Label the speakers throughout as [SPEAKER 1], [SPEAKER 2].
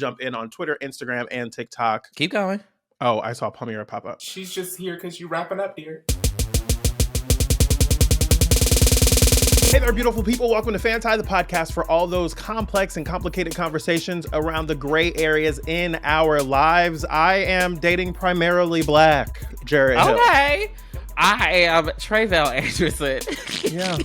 [SPEAKER 1] Jump in on Twitter, Instagram, and TikTok.
[SPEAKER 2] Keep going.
[SPEAKER 1] Oh, I saw Palmyra pop up.
[SPEAKER 3] She's just here because you wrapping up, dear.
[SPEAKER 1] Hey there, beautiful people. Welcome to FANTI, the podcast for all those complex and complicated conversations around the gray areas in our lives. I am dating primarily Black, Jared Hill.
[SPEAKER 2] Okay. I am Tre'vell Anderson.
[SPEAKER 1] Yeah.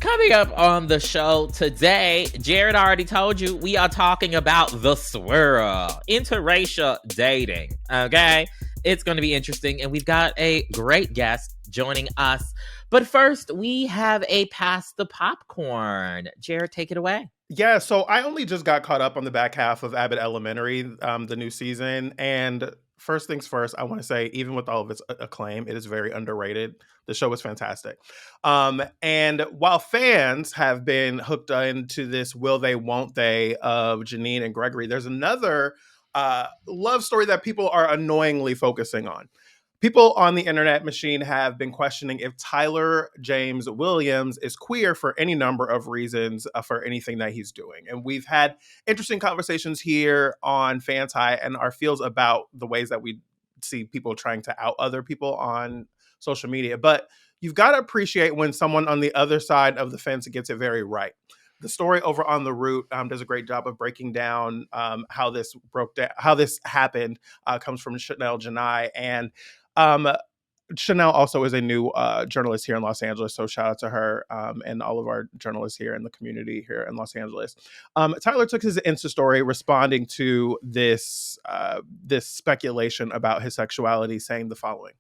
[SPEAKER 2] Coming up on the show today, Jared already told you, we are talking about the Swirl, interracial dating, okay? It's going to be interesting, and we've got a great guest joining us. But first, we have a Pass the Popcorn. Jared, take it away.
[SPEAKER 1] Yeah, so I only just got caught up on the back half of Abbott Elementary, the new season, and first things first, I want to say, even with all of its acclaim, it is very underrated. The show was fantastic. And while fans have been hooked into this will they, won't they of Janine and Gregory, there's another love story that people are annoyingly focusing on. People on the internet machine have been questioning if Tyler James Williams is queer for any number of reasons for anything that he's doing. And we've had interesting conversations here on FANTI and our feels about the ways that we see people trying to out other people on social media. But you've got to appreciate when someone on the other side of the fence gets it very right. The story over on The Root does a great job of breaking down how this happened. Comes from Chanel Janai, and Chanel also is a new journalist here in Los Angeles, so shout out to her and all of our journalists here in the community here in Los Angeles. Tyler took his Insta story responding to this speculation about his sexuality, saying the following.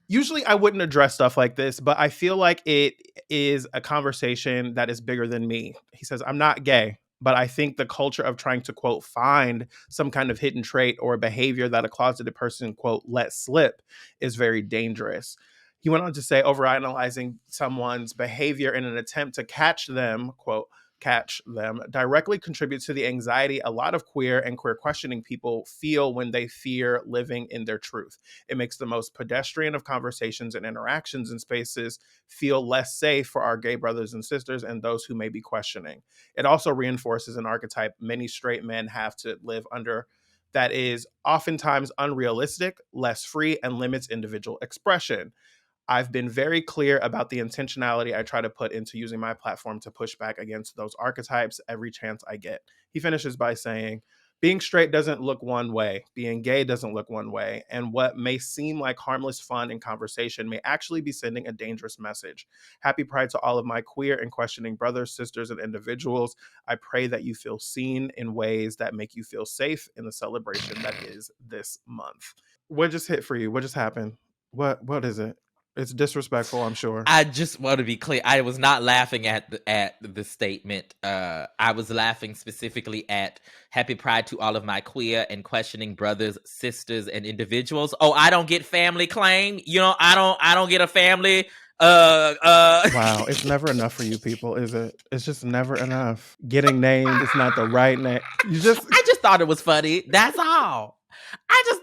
[SPEAKER 1] Usually I wouldn't address stuff like this, but I feel like it is a conversation that is bigger than me. He says, I'm not gay, but I think the culture of trying to, quote, find some kind of hidden trait or behavior that a closeted person, quote, let slip is very dangerous. He went on to say, overanalyzing someone's behavior in an attempt to catch them, quote, catch them, directly contributes to the anxiety a lot of queer and queer questioning people feel when they fear living in their truth. It makes the most pedestrian of conversations and interactions in spaces feel less safe for our gay brothers and sisters and those who may be questioning. It also reinforces an archetype many straight men have to live under that is oftentimes unrealistic, less free, and limits individual expression. I've been very clear about the intentionality I try to put into using my platform to push back against those archetypes every chance I get. He finishes by saying, being straight doesn't look one way. Being gay doesn't look one way. And what may seem like harmless fun and conversation may actually be sending a dangerous message. Happy Pride to all of my queer and questioning brothers, sisters, and individuals. I pray that you feel seen in ways that make you feel safe in the celebration that is this month. What just hit for you? What just happened? What is it? It's disrespectful, I'm sure.
[SPEAKER 2] I just want to be clear. I was not laughing at the statement. I was laughing specifically at Happy Pride to all of my queer and questioning brothers, sisters, and individuals. Oh, I don't get family claim. You know, I don't get a family.
[SPEAKER 1] Wow, it's never enough for you people, is it? It's just never enough. Getting named is not the right name. I
[SPEAKER 2] just thought it was funny. That's all. I just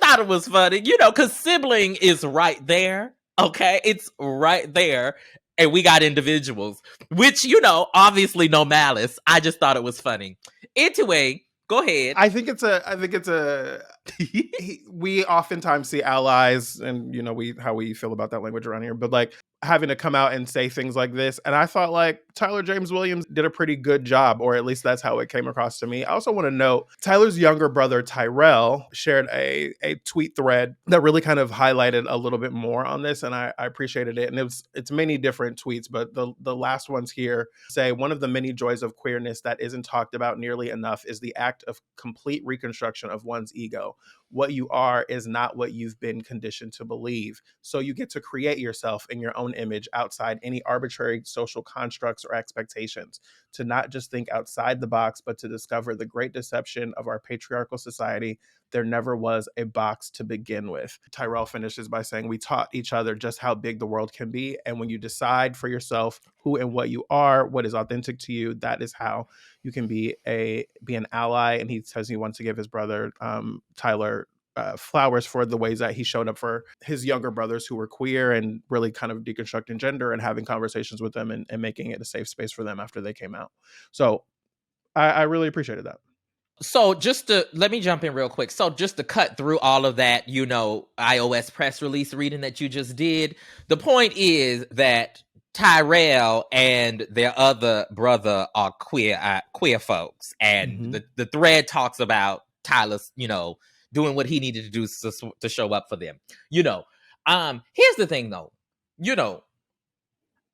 [SPEAKER 2] thought it was funny, you know, because sibling is right there. Okay, it's right there, and we got individuals, which, you know, obviously no malice. I just thought it was funny. Anyway, go ahead.
[SPEAKER 1] I think it's a. We oftentimes see allies, and you know how we feel about that language around here, but like having to come out and say things like this, and I thought like Tyler James Williams did a pretty good job, or at least that's how it came across to me. I also want to note Tyler's younger brother Tre'vell shared a tweet thread that really kind of highlighted a little bit more on this, and I appreciated it. And it's many different tweets, but the last ones here say, one of the many joys of queerness that isn't talked about nearly enough is the act of complete reconstruction of one's ego. What you are is not what you've been conditioned to believe. So you get to create yourself in your own image outside any arbitrary social constructs or expectations, to not just think outside the box, but to discover the great deception of our patriarchal society. There never was a box to begin with. Tyrell finishes by saying, we taught each other just how big the world can be. And when you decide for yourself who and what you are, what is authentic to you, that is how you can be an ally. And he says he wants to give his brother, Tyler, flowers for the ways that he showed up for his younger brothers who were queer and really kind of deconstructing gender and having conversations with them and making it a safe space for them after they came out. So I really appreciated that.
[SPEAKER 2] So let me jump in real quick. So just to cut through all of that, iOS press release reading that you just did, the point is that Tre'vell and their other brother are queer folks, and the thread talks about Tyler's, doing what he needed to do to show up for them. Here's the thing though,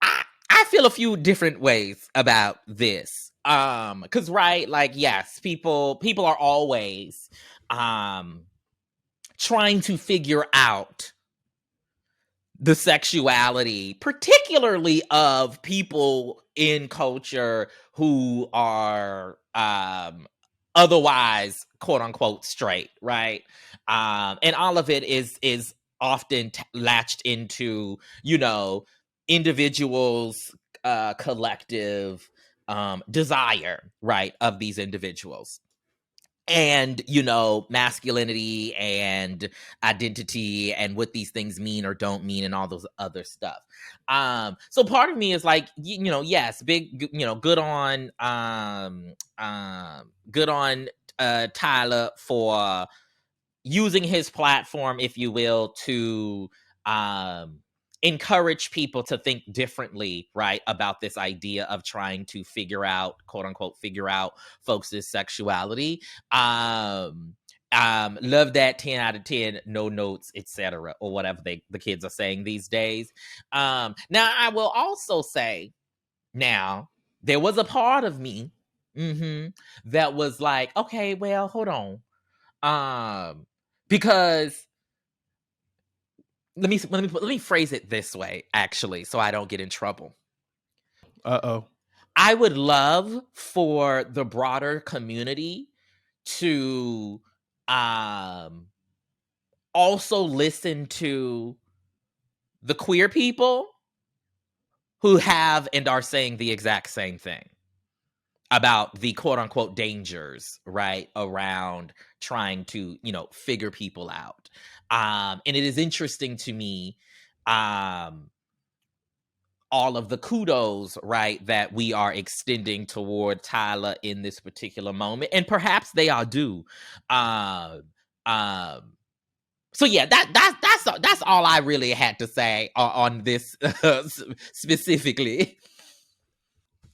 [SPEAKER 2] I feel a few different ways about this. Because right, like, yes, people are always trying to figure out the sexuality, particularly of people in culture who are otherwise quote unquote straight, right? And all of it is often latched into, individuals collective desire, right, of these individuals, and masculinity and identity and what these things mean or don't mean and all those other stuff. So part of me is like, yes, big, good on Tyler for using his platform, if you will, to encourage people to think differently, right, about this idea of trying to figure out, quote unquote, figure out folks' sexuality. Love that 10 out of 10, no notes, etc., or whatever the kids are saying these days. Now, I will also say, now, there was a part of me that was like, okay, well, hold on. Because let me phrase it this way, actually, so I don't get in trouble. I would love for the broader community to also listen to the queer people who have and are saying the exact same thing about the quote unquote dangers, right, around trying to, figure people out. And it is interesting to me, all of the kudos, right, that we are extending toward Tyler in this particular moment, and perhaps they are due. So yeah, that's all I really had to say on this specifically.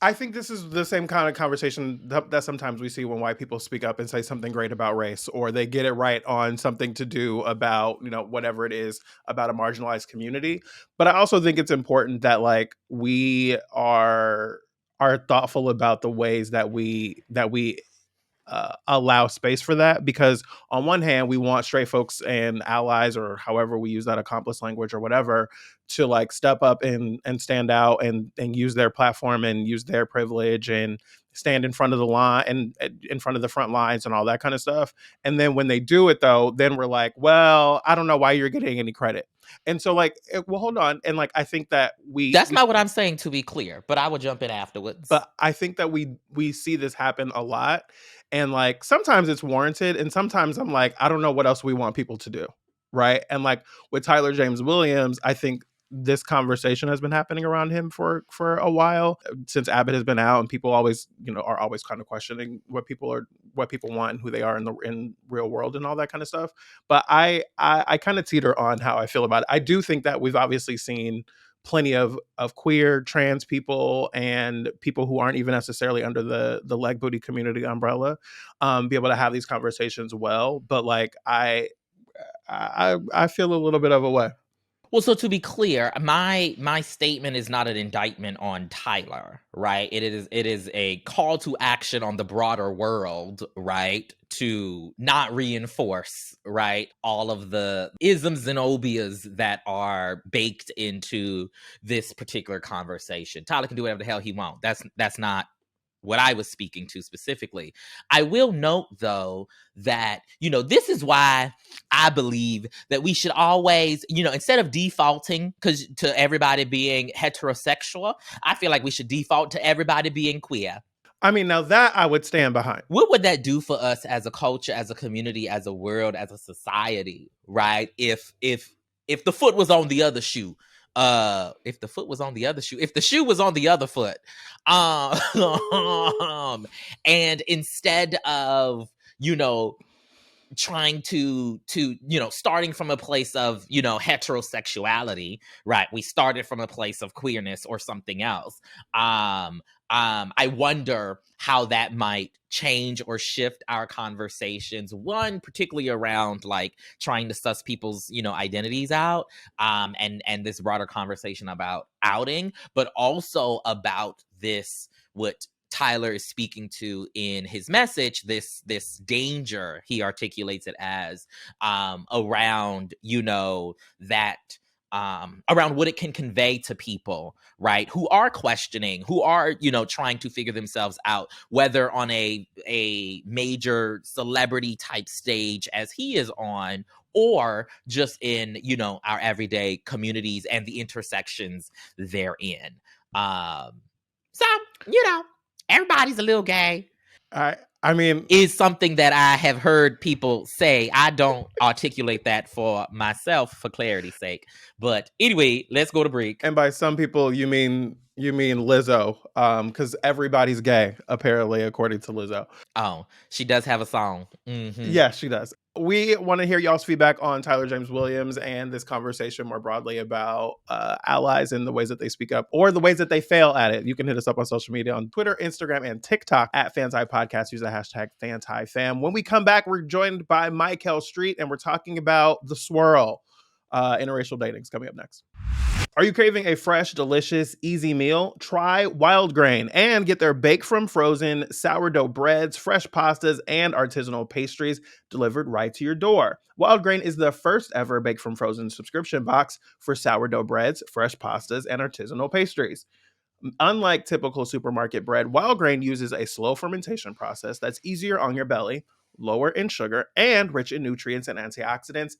[SPEAKER 1] I think this is the same kind of conversation that sometimes we see when white people speak up and say something great about race, or they get it right on something to do about, whatever it is about a marginalized community. But I also think it's important that, like, we are thoughtful about the ways that we allow space for that, because on one hand we want straight folks and allies, or however we use that accomplice language or whatever, to like step up and stand out and use their platform and use their privilege and stand in front of the line and in front of the front lines and all that kind of stuff. And then when they do it though, then we're like, well, I don't know why you're getting any credit. And so like, well, hold on. And like, I think that
[SPEAKER 2] that's not what I'm saying, to be clear, but I will jump in afterwards.
[SPEAKER 1] But I think that we see this happen a lot. And like, sometimes it's warranted. And sometimes I'm like, I don't know what else we want people to do. Right. And like with Tyler James Williams, I think this conversation has been happening around him for a while, since Abbott has been out, and people always, are always kind of questioning what people want and who they are in real world and all that kind of stuff. But I kind of teeter on how I feel about it. I do think that we've obviously seen plenty of queer, trans people and people who aren't even necessarily under the leg booty community umbrella be able to have these conversations well. But like, I feel a little bit of a way.
[SPEAKER 2] Well, so to be clear, my statement is not an indictment on Tyler, right? It is a call to action on the broader world, right? To not reinforce, right, all of the isms and obias that are baked into this particular conversation. Tyler can do whatever the hell he wants. That's not what I was speaking to specifically. I will note, though, that, this is why I believe that we should always, instead of defaulting to everybody being heterosexual, I feel like we should default to everybody being queer.
[SPEAKER 1] I mean, now that I would stand behind.
[SPEAKER 2] What would that do for us as a culture, as a community, as a world, as a society, right? If the foot was on the other shoe if the foot was on the other shoe, if the shoe was on the other foot, and instead of, trying to starting from a place of heterosexuality, right, we started from a place of queerness or something else. I wonder how that might change or shift our conversations, one particularly around like trying to suss people's identities out, and this broader conversation about outing, but also about this, what Tyler is speaking to in his message, this danger, he articulates it as, around that, around what it can convey to people, right, who are questioning, who are trying to figure themselves out, whether on a major celebrity type stage as he is on, or just in our everyday communities and the intersections therein. So everybody's a little gay.
[SPEAKER 1] I mean,
[SPEAKER 2] is something that I have heard people say. I don't articulate that for myself for clarity's sake. But anyway, let's go to break.
[SPEAKER 1] And by some people, you mean Lizzo, because everybody's gay, apparently, according to Lizzo.
[SPEAKER 2] Oh, she does have a song. Mm-hmm.
[SPEAKER 1] Yeah, she does. We want to hear y'all's feedback on Tyler James Williams and this conversation more broadly about allies and the ways that they speak up or the ways that they fail at it. You can hit us up on social media on Twitter, Instagram, and TikTok at FANTI Podcast. Use the hashtag FANTIFam. When we come back, we're joined by Mikelle Street, and we're talking about the Swirl. Interracial dating's coming up next. Are you craving a fresh, delicious, easy meal? Try Wild Grain and get their bake from frozen sourdough breads, fresh pastas, and artisanal pastries delivered right to your door. Wild Grain is the first ever bake from frozen subscription box for sourdough breads, fresh pastas, and artisanal pastries. Unlike typical supermarket bread, Wild Grain uses a slow fermentation process that's easier on your belly, lower in sugar, and rich in nutrients and antioxidants.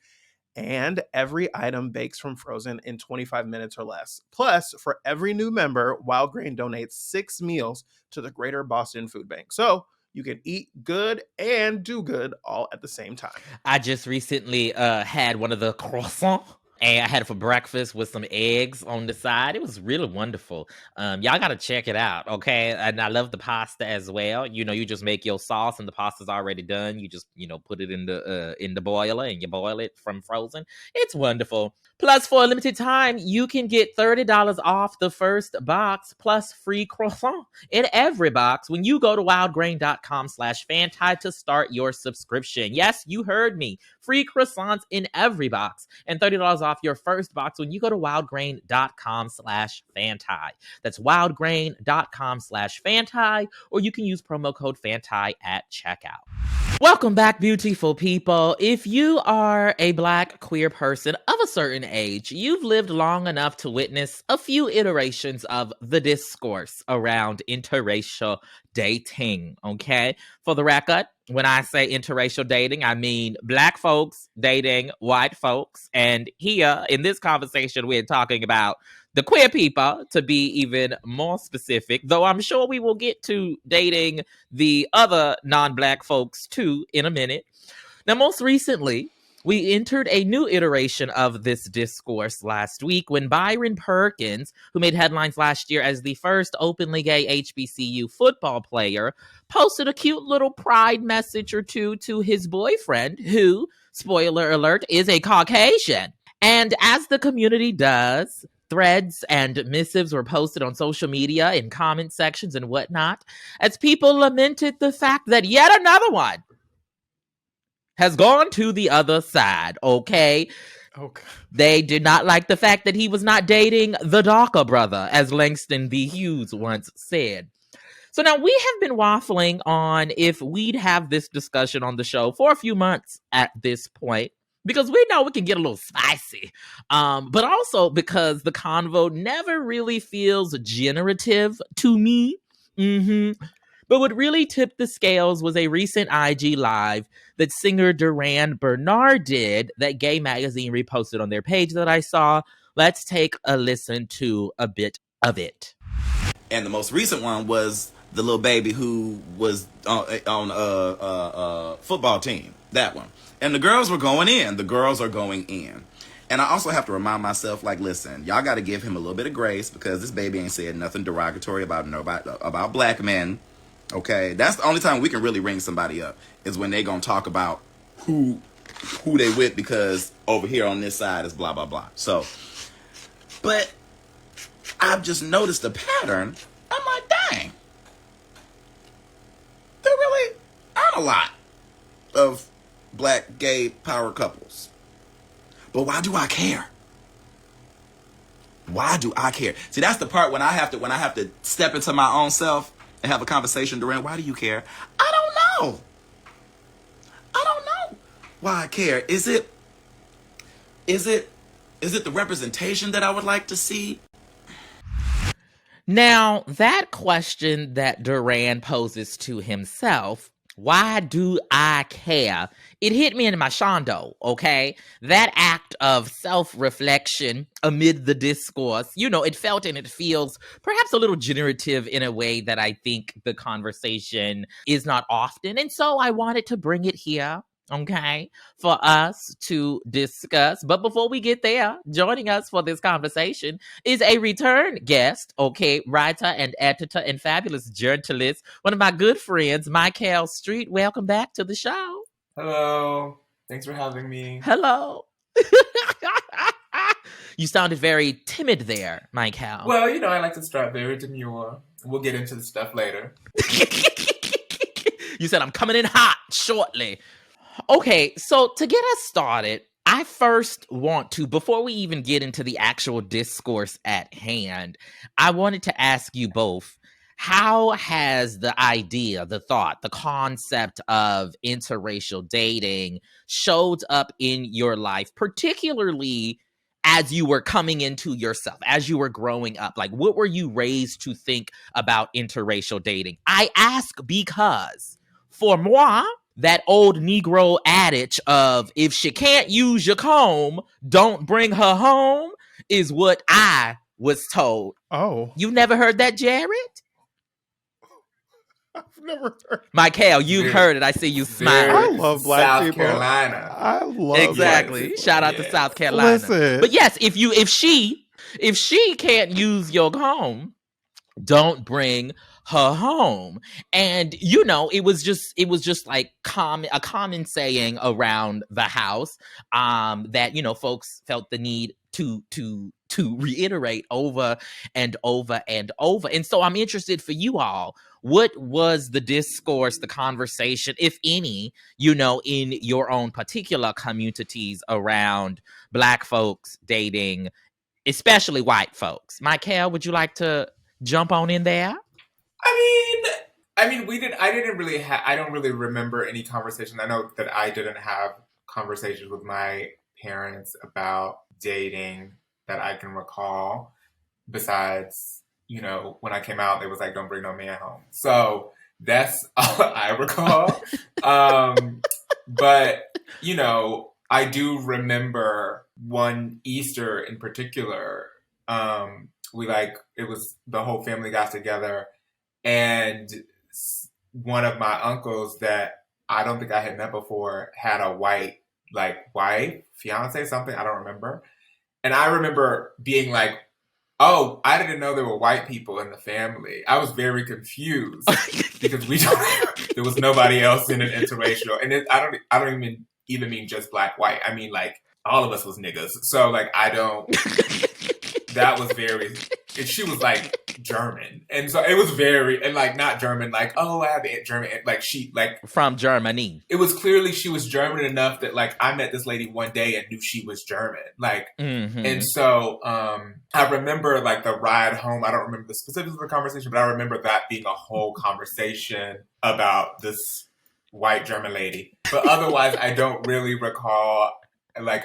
[SPEAKER 1] And every item bakes from frozen in 25 minutes or less. Plus, for every new member, Wild Grain donates 6 meals to the Greater Boston Food Bank. So you can eat good and do good all at the same time.
[SPEAKER 2] I just recently had one of the croissants, and I had it for breakfast with some eggs on the side. It was really wonderful. Y'all got to check it out, okay? And I love the pasta as well. You just make your sauce and the pasta's already done. You just, put it in the boiler and you boil it from frozen. It's wonderful. Plus, for a limited time, you can get $30 off the first box plus free croissant in every box when you go to wildgrain.com/fanti to start your subscription. Yes, you heard me. Free croissants in every box and $30 off your first box when you go to wildgrain.com/fanti. That's wildgrain.com/fanti, or you can use promo code FANTI at checkout. Welcome back, beautiful people. If you are a Black queer person of a certain age, you've lived long enough to witness a few iterations of the discourse around interracial dating, okay? For the record, when I say interracial dating, I mean Black folks dating white folks. And here in this conversation, we're talking about the queer people, to be even more specific, though I'm sure we will get to dating the other non-Black folks too in a minute. Now, most recently, we entered a new iteration of this discourse last week when Byron Perkins, who made headlines last year as the first openly gay HBCU football player, posted a cute little pride message or two to his boyfriend, who, spoiler alert, is a Caucasian. And as the community does, threads and missives were posted on social media, in comment sections and whatnot, as people lamented the fact that yet another one has gone to the other side, okay? They did not like the fact that he was not dating the darker brother, as Langston B. Hughes once said. So now we have been waffling on if we'd have this discussion on the show for a few months at this point, because we know we can get a little spicy, but also because the convo never really feels generative to me. But what really tipped the scales was a recent IG Live that singer Duran Bernard did that Gay Magazine reposted on their page that I saw. Let's take a listen to a bit of it.
[SPEAKER 4] And the most recent one was the little baby who was on a football team, that one. And the girls were going in. The girls are going in. And I also have to remind myself, like, listen, y'all got to give him a little bit of grace because this baby ain't said nothing derogatory about black men. Okay, that's the only time we can really ring somebody up is when they gonna talk about who they with because over here on this side is blah blah blah. So, but I've just noticed a pattern. I'm like, dang, there really aren't a lot of black gay power couples. But why do I care? Why do I care? See, that's the part when I have to step into my own self and have a conversation, Duran. Why do you care? I don't know. I don't know why I care. Is it the representation that I would like to see?
[SPEAKER 2] Now, that question that Duran poses to himself, why do I care? It hit me in my shondo, okay? That act of self-reflection amid the discourse, it felt and it feels perhaps a little generative in a way that I think the conversation is not often. And so I wanted to bring it here, okay, for us to discuss. But before we get there, joining us for this conversation is a return guest, okay, writer and editor and fabulous journalist, one of my good friends, Mikelle Street. Welcome back to the show.
[SPEAKER 3] Hello. Thanks for having me.
[SPEAKER 2] Hello. You sounded very timid there, Mikelle.
[SPEAKER 3] Well, I like to start very demure. We'll get into the stuff later.
[SPEAKER 2] You said I'm coming in hot shortly. Okay, so to get us started, I first want to, before we even get into the actual discourse at hand, I wanted to ask you both, how has the idea, the thought, the concept of interracial dating showed up in your life, particularly as you were coming into yourself, as you were growing up? Like, what were you raised to think about interracial dating? I ask because, for moi, that old Negro adage of, if she can't use your comb, don't bring her home, is what I was told.
[SPEAKER 1] Oh.
[SPEAKER 2] You never heard that, Jared?
[SPEAKER 1] I've never heard.
[SPEAKER 2] Mikelle, you've heard it. I see you smiling.
[SPEAKER 1] I love black
[SPEAKER 3] South
[SPEAKER 1] people.
[SPEAKER 3] Carolina.
[SPEAKER 1] I love
[SPEAKER 2] Exactly.
[SPEAKER 3] Black
[SPEAKER 2] Shout out to
[SPEAKER 3] yes.
[SPEAKER 2] South Carolina.
[SPEAKER 1] Listen.
[SPEAKER 2] But yes, if she can't use your home, don't bring her home. And it was just like a common saying around the house that folks felt the need to reiterate over and over and over. And so I'm interested for you all, what was the discourse, the conversation, if any, in your own particular communities around Black folks dating, especially white folks? Mikelle, would you like to jump on in there?
[SPEAKER 3] I don't really remember any conversation. I know that I didn't have conversations with my parents about dating that I can recall. Besides, when I came out, they was like, don't bring no man home. So that's all I recall. But, I do remember one Easter in particular. It was the whole family got together, and one of my uncles that I don't think I had met before had a white, wife, fiance, something, I don't remember. And I remember being like, oh, I didn't know there were white people in the family. I was very confused because there was nobody else in an interracial. And I don't even mean just black, white. I mean, all of us was niggas. So, that was very, and she was German. And so it was very, and not German, oh, I have German,
[SPEAKER 2] from Germany.
[SPEAKER 3] It was clearly she was German enough that I met this lady one day and knew she was German. And so I remember the ride home. I don't remember the specifics of the conversation, but I remember that being a whole conversation about this white German lady. But otherwise, I don't really recall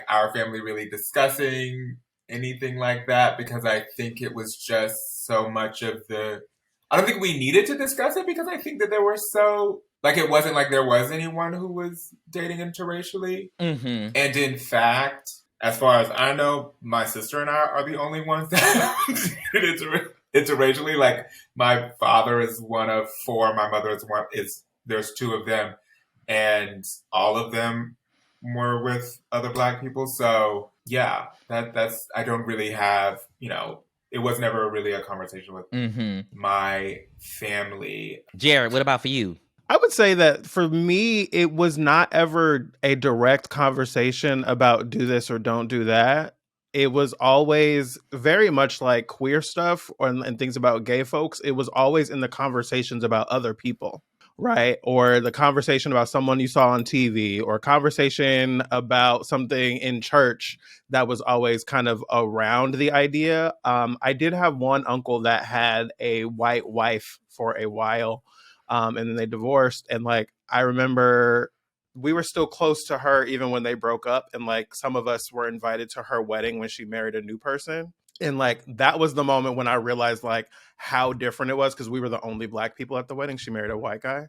[SPEAKER 3] our family really discussing anything like that, because I think it was just so much of I don't think we needed to discuss it, because I think that there were it wasn't there was anyone who was dating interracially.
[SPEAKER 2] Mm-hmm.
[SPEAKER 3] And in fact, as far as I know, my sister and I are the only ones that dated interracially. My father is one of four, my mother there's two of them, and all of them were with other Black people. So yeah, that's I don't really have, it was never really a conversation with my family.
[SPEAKER 2] Jared, what about for you?
[SPEAKER 1] I would say that for me, it was not ever a direct conversation about do this or don't do that. It was always very much like queer stuff and things about gay folks. It was always in the conversations about other people, right? Or the conversation about someone you saw on TV, or conversation about something in church that was always kind of around the idea. I did have one uncle that had a white wife for a while, and then they divorced. And like, I remember we were still close to her even when they broke up. And like, some of us were invited to her wedding when she married a new person. And like, that was the moment when I realized like how different it was, because we were the only Black people at the wedding. She married a white guy.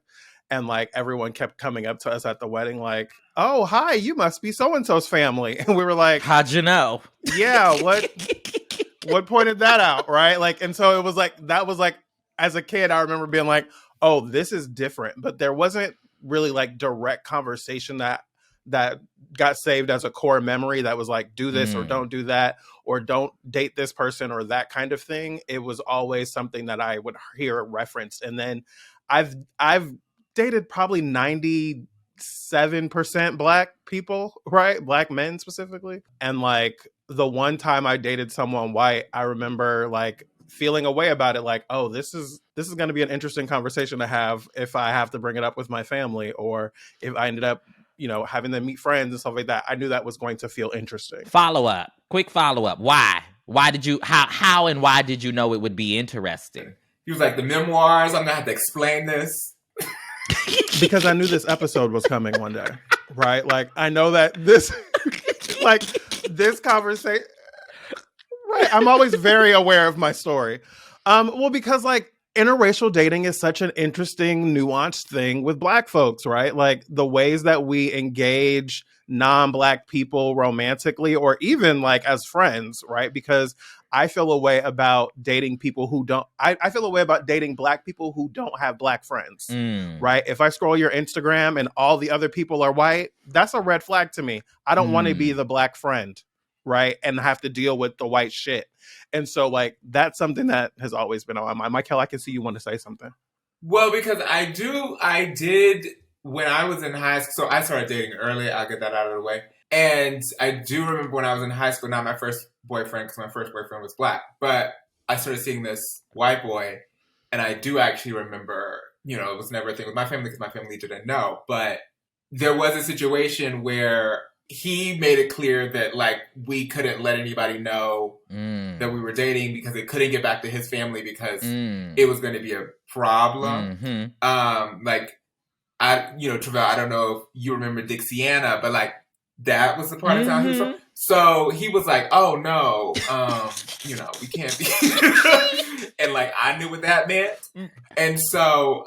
[SPEAKER 1] And like, everyone kept coming up to us at the wedding like, oh, hi, you must be so-and-so's family. And we were like,
[SPEAKER 2] how'd you know?
[SPEAKER 1] Yeah, what pointed that out, right? Like, and so it was like, that was like, as a kid, I remember being like, oh, this is different. But there wasn't really like direct conversation that got saved as a core memory that was like, do this or don't do that, or don't date this person, or that kind of thing. It was always something that I would hear referenced. And then I've dated probably 97% Black people, right? Black men specifically. And like, the one time I dated someone white, I remember like feeling a way about it, like, oh, this is going to be an interesting conversation to have if I have to bring it up with my family, or if I ended up, having them meet friends and stuff like that. I knew that was going to feel interesting.
[SPEAKER 2] Quick follow up. Why did you, how and why did you know it would be interesting?
[SPEAKER 3] He was like, the memoirs, I'm gonna have to explain this.
[SPEAKER 1] Because I knew this episode was coming one day, right? Like, I know that this, like, this conversation, right? I'm always very aware of my story. Well, because like, interracial dating is such an interesting, nuanced thing with Black folks, right? Like, the ways that we engage non-Black people romantically, or even like as friends, right? Because I feel a way about dating people who don't, I feel a way about dating Black people who don't have Black friends, right? If I scroll your Instagram and all the other people are white, that's a red flag to me. I don't want to be the Black friend, right? And have to deal with the white shit. And so like, that's something that has always been on my mind. Mikelle, I can see you want to say something.
[SPEAKER 3] Well, because I did when I was in high school. So I started dating early. I'll get that out of the way. And I do remember when I was in high school, not my first boyfriend, because my first boyfriend was Black, but I started seeing this white boy. And I do actually remember, it was never a thing with my family because my family didn't know. But there was a situation where he made it clear that like we couldn't let anybody know that we were dating, because it couldn't get back to his family, because it was going to be a problem. Like, Tre'vell, I don't know if you remember Dixiana, but like, that was the part of town he was from. So he was like, oh no, we can't be. And like, I knew what that meant. And so,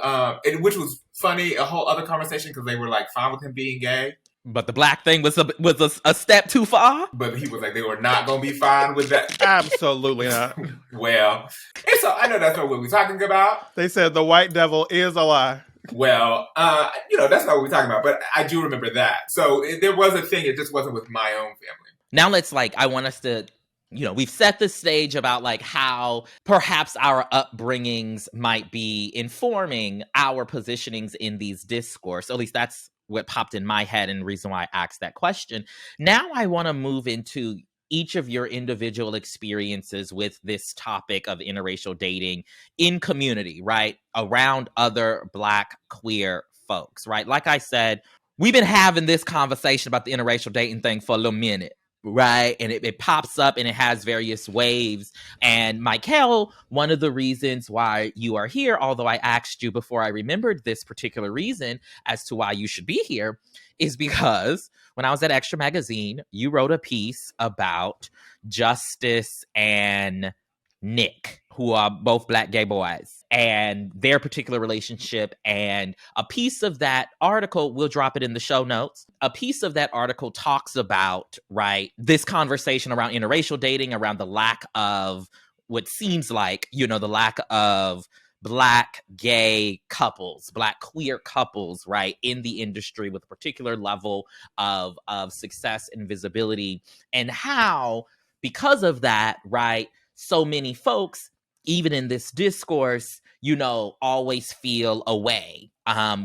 [SPEAKER 3] which was funny, a whole other conversation, because they were like fine with him being gay.
[SPEAKER 2] But the Black thing was a step too far.
[SPEAKER 3] But he was like, they were not going to be fine with that.
[SPEAKER 1] Absolutely not.
[SPEAKER 3] Well, and so I know that's not what we're talking about.
[SPEAKER 1] They said the white devil is a lie.
[SPEAKER 3] Well, that's not what we're talking about. But I do remember that. So there was a thing. It just wasn't with my own family.
[SPEAKER 2] Now I want us to, we've set the stage about like how perhaps our upbringings might be informing our positionings in these discourse. At least that's what popped in my head and the reason why I asked that question. Now I want to move into each of your individual experiences with this topic of interracial dating in community, right? Around other Black queer folks, right? Like I said, we've been having this conversation about the interracial dating thing for a little minute, right? And it pops up and it has various waves. And Mikelle, one of the reasons why you are here, although I asked you before I remembered this particular reason as to why you should be here, is because when I was at Extra Magazine, you wrote a piece about Justice and Nick, who are both Black gay boys, and their particular relationship. And a piece of that article, we'll drop it in the show notes. A piece of that article talks about, right, this conversation around interracial dating, around the lack of what seems like, the lack of Black gay couples, Black queer couples, right, in the industry with a particular level of success and visibility, and how, because of that, right, so many folks, even in this discourse, always feel away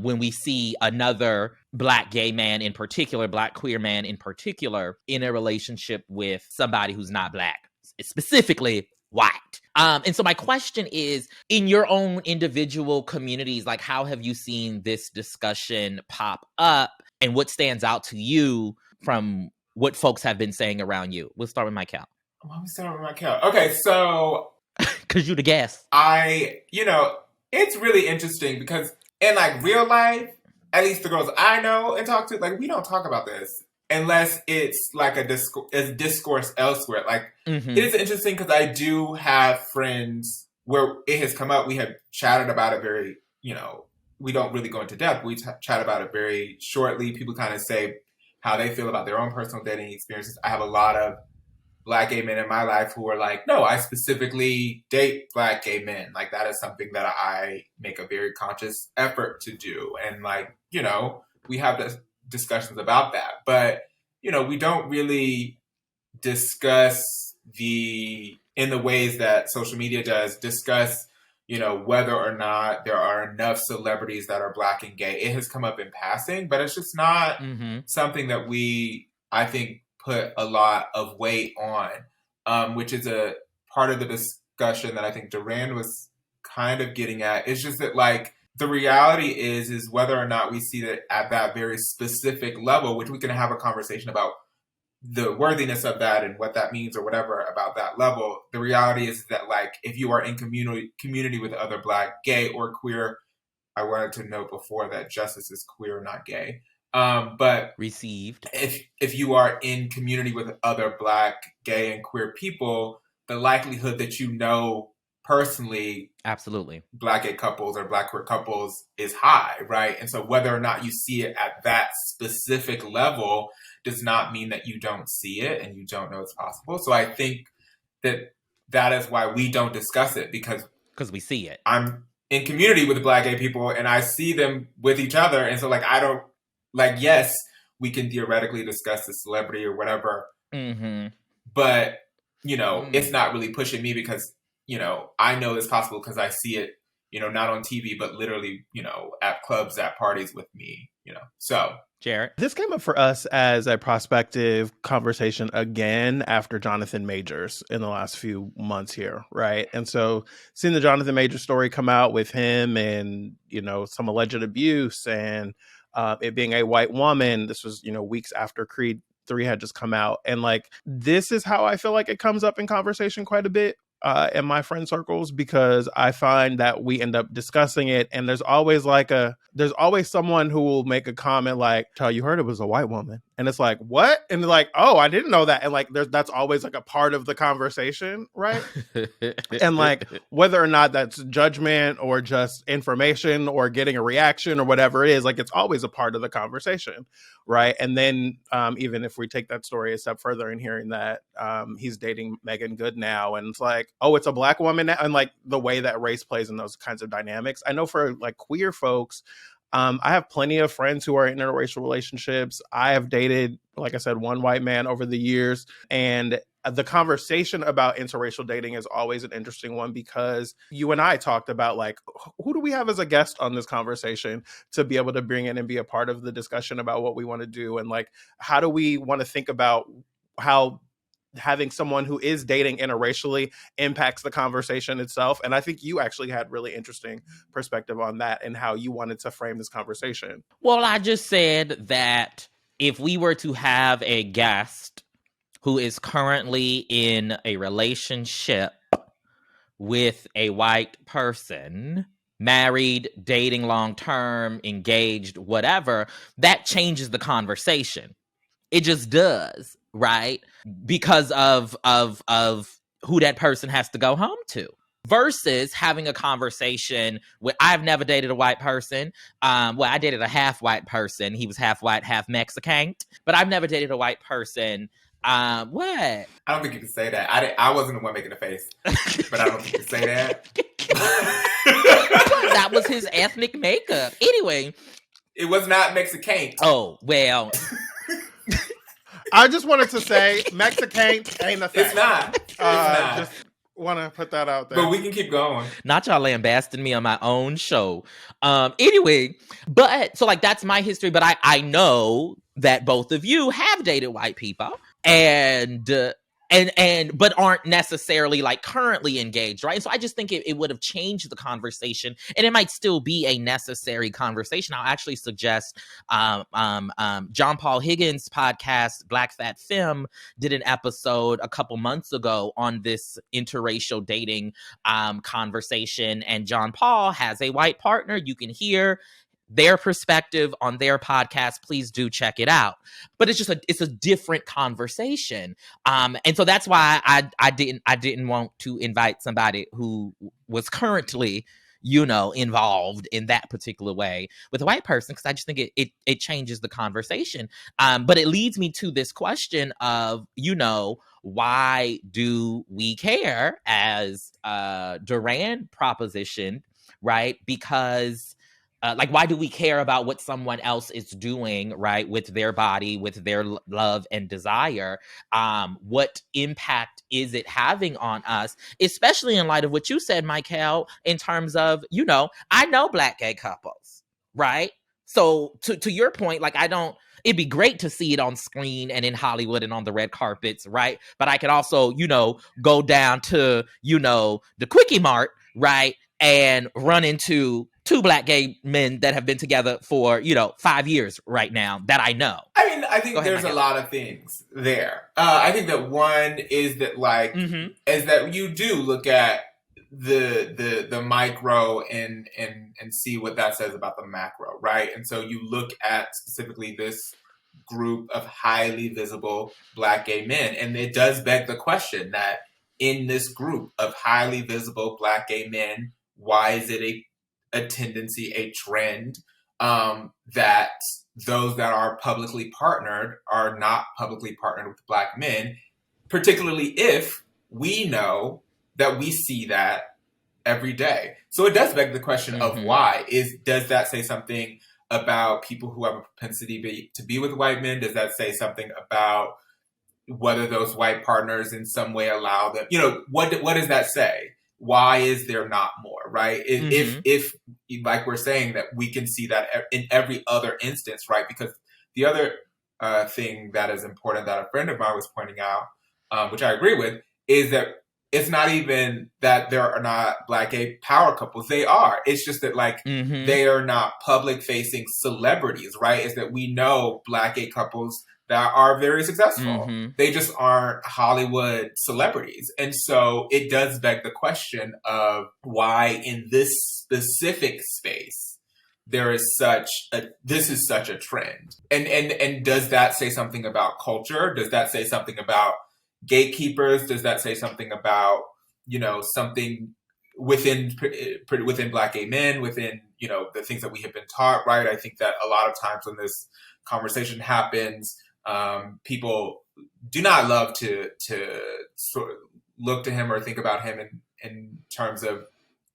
[SPEAKER 2] when we see another Black gay man in particular, Black queer man in particular, in a relationship with somebody who's not Black, specifically white. And so my question is, in your own individual communities, like, how have you seen this discussion pop up, and what stands out to you from what folks have been saying around you? We'll start with Mikelle.
[SPEAKER 3] Let me start with Mikelle. Okay, so
[SPEAKER 2] because you the guest.
[SPEAKER 3] It's really interesting because in like real life, at least the girls I know and talk to, like, we don't talk about this unless it's like a discourse elsewhere. Like, It is interesting because I do have friends where it has come up. We have chatted about it very, we don't really go into depth. We chat about it very shortly. People kind of say how they feel about their own personal dating experiences. I have a lot of Black gay men in my life who are like, no, I specifically date Black gay men. Like, that is something that I make a very conscious effort to do. And like, we have discussions about that. But, we don't really discuss in the ways that social media does, discuss, whether or not there are enough celebrities that are Black and gay. It has come up in passing, but it's just not something that I think, put a lot of weight on, which is a part of the discussion that I think Duran was kind of getting at. It's just that, like, the reality is whether or not we see that at that very specific level, which we can have a conversation about the worthiness of that and what that means or whatever about that level. The reality is that, like, if you are in community with other Black, gay, or queer, I wanted to note before that justice is queer, not gay. But
[SPEAKER 2] received.
[SPEAKER 3] If you are in community with other Black, gay, and queer people, the likelihood that personally,
[SPEAKER 2] absolutely,
[SPEAKER 3] Black gay couples or Black queer couples is high, right? And so whether or not you see it at that specific level does not mean that you don't see it and you don't know it's possible. So I think that is why we don't discuss it, because
[SPEAKER 2] we see it.
[SPEAKER 3] I'm in community with Black gay people and I see them with each other, and so like I don't. Like, yes, we can theoretically discuss the celebrity or whatever, but, it's not really pushing me because, I know it's possible because I see it, not on TV, but literally, at clubs, at parties with me, so.
[SPEAKER 2] Jared?
[SPEAKER 1] This came up for us as a prospective conversation again after Jonathan Majors in the last few months here, right? And so seeing the Jonathan Majors story come out with him and, some alleged abuse and it being a white woman, this was, weeks after Creed 3 had just come out. And like, this is how I feel like it comes up in conversation quite a bit in my friend circles, because I find that we end up discussing it. And there's always someone who will make a comment like, "Tell you heard it was a white woman." And it's like, what? And they're like, "Oh, I didn't know that." And like, that's always like a part of the conversation, right? And like, whether or not that's judgment or just information or getting a reaction or whatever it is, like, it's always a part of the conversation, right? And then even if we take that story a step further and hearing that he's dating Megan Good now, and it's like, oh, it's a Black woman now, and like the way that race plays in those kinds of dynamics. I know for like queer folks, I have plenty of friends who are in interracial relationships. I have dated, like I said, one white man over the years. And the conversation about interracial dating is always an interesting one, because you and I talked about, like, who do we have as a guest on this conversation to be able to bring in and be a part of the discussion about what we want to do? And like, how do we want to think about how having someone who is dating interracially impacts the conversation itself? And I think you actually had really interesting perspective on that and how you wanted to frame this conversation.
[SPEAKER 2] Well, I just said that if we were to have a guest who is currently in a relationship with a white person, married, dating long-term, engaged, whatever, that changes the conversation. It just does, right? Because of who that person has to go home to. Versus having a conversation with, I've never dated a white person. I dated a half white person. He was half white, half Mexican. But I've never dated a white person. What?
[SPEAKER 3] I don't think you can say that. I wasn't the one making the face, but I don't think you can say that.
[SPEAKER 2] That was his ethnic makeup. Anyway.
[SPEAKER 3] It was not Mexican.
[SPEAKER 2] Oh, well.
[SPEAKER 1] I just wanted to say Mexican ain't a thing.
[SPEAKER 3] It's not. It's not.
[SPEAKER 1] Just want to put that out there.
[SPEAKER 3] But we can keep going.
[SPEAKER 2] Not y'all lambasting me on my own show. Anyway, but so like that's my history, but I know that both of you have dated white people and but aren't necessarily like currently engaged, right? So I just think it would have changed the conversation, and it might still be a necessary conversation. I'll actually suggest John Paul Higgins' podcast, Black Fat Femme, did an episode a couple months ago on this interracial dating conversation, and John Paul has a white partner. You can hear their perspective on their podcast. Please do check it out. But it's just it's a different conversation. And so that's why I didn't want to invite somebody who was currently, involved in that particular way with a white person, because I just think it changes the conversation. But it leads me to this question of, why do we care, as Duran propositioned, right? Because why do we care about what someone else is doing, right, with their body, with their love and desire? What impact is it having on us, especially in light of what you said, Mikelle, in terms of, I know Black gay couples, right? So to your point, it'd be great to see it on screen and in Hollywood and on the red carpets, right? But I could also, go down to, the Quickie Mart, right, and run into two Black gay men that have been together for, 5 years right now that I know.
[SPEAKER 3] I mean, I think there's a lot of things there. I think that one is that is that you do look at the micro and see what that says about the macro, right? And so you look at specifically this group of highly visible Black gay men, and it does beg the question that in this group of highly visible Black gay men, why is it a tendency, a trend, that those that are publicly partnered are not publicly partnered with Black men, particularly if we know that we see that every day. So it does beg the question of why. Does that say something about people who have a propensity to be with white men? Does that say something about whether those white partners in some way allow them, what does that say? Why is there not more, right? If like we're saying, that we can see that in every other instance, right? Because the other thing that is important that a friend of mine was pointing out, which I agree with, is that it's not even that there are not Black gay power couples. They are. It's just that they are not public facing celebrities, right? It's that we know Black gay couples that are very successful. They just aren't Hollywood celebrities. And so it does beg the question of why in this specific space this is such a trend. And does that say something about culture? Does that say something about gatekeepers? Does that say something about, something within Black gay men, within, the things that we have been taught, right? I think that a lot of times when this conversation happens, people do not love to sort of look to him or think about him in terms of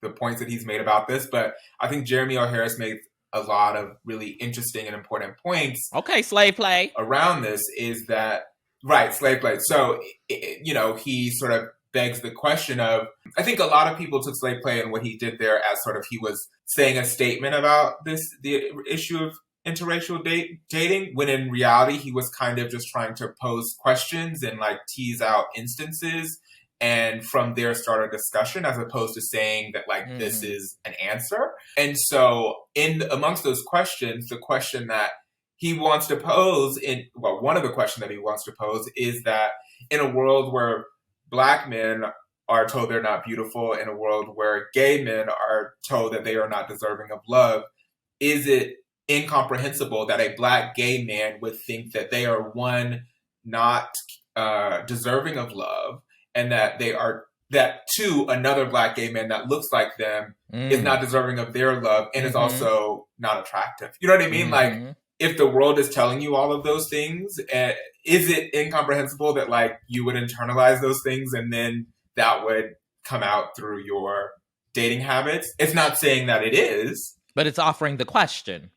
[SPEAKER 3] the points that he's made about this. But I think Jeremy O. Harris made a lot of really interesting and important points.
[SPEAKER 2] Okay, slave play.
[SPEAKER 3] Around this is that, right, slave play. So, he sort of begs the question of, I think a lot of people took slave play and what he did there as sort of he was saying a statement about the issue of interracial dating, when in reality he was kind of just trying to pose questions and tease out instances and from there start a discussion, as opposed to saying that this is an answer. And so amongst those questions, the question that he wants to pose one of the questions that he wants to pose is that in a world where Black men are told they're not beautiful, in a world where gay men are told that they are not deserving of love, is it incomprehensible that a Black gay man would think that they are, one, not deserving of love, and that two, another Black gay man that looks like them is not deserving of their love and is also not attractive. You know what I mean? If the world is telling you all of those things, is it incomprehensible that you would internalize those things and then that would come out through your dating habits. It's not saying that it is.
[SPEAKER 2] But it's offering the question.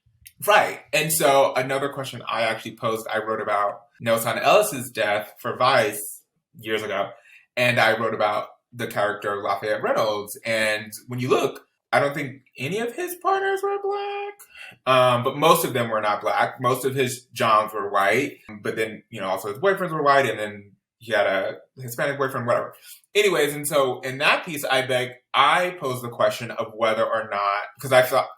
[SPEAKER 3] Right. And so another question I actually posed, I wrote about Nelson Ellis's death for Vice years ago. And I wrote about the character Lafayette Reynolds. And when you look, I don't think any of his partners were black. But most of them were not black. Most of his Johns were white. But then, also his boyfriends were white. And then he had a Hispanic boyfriend, whatever. Anyways, and so in that piece, I posed the question of whether or not, because I thought,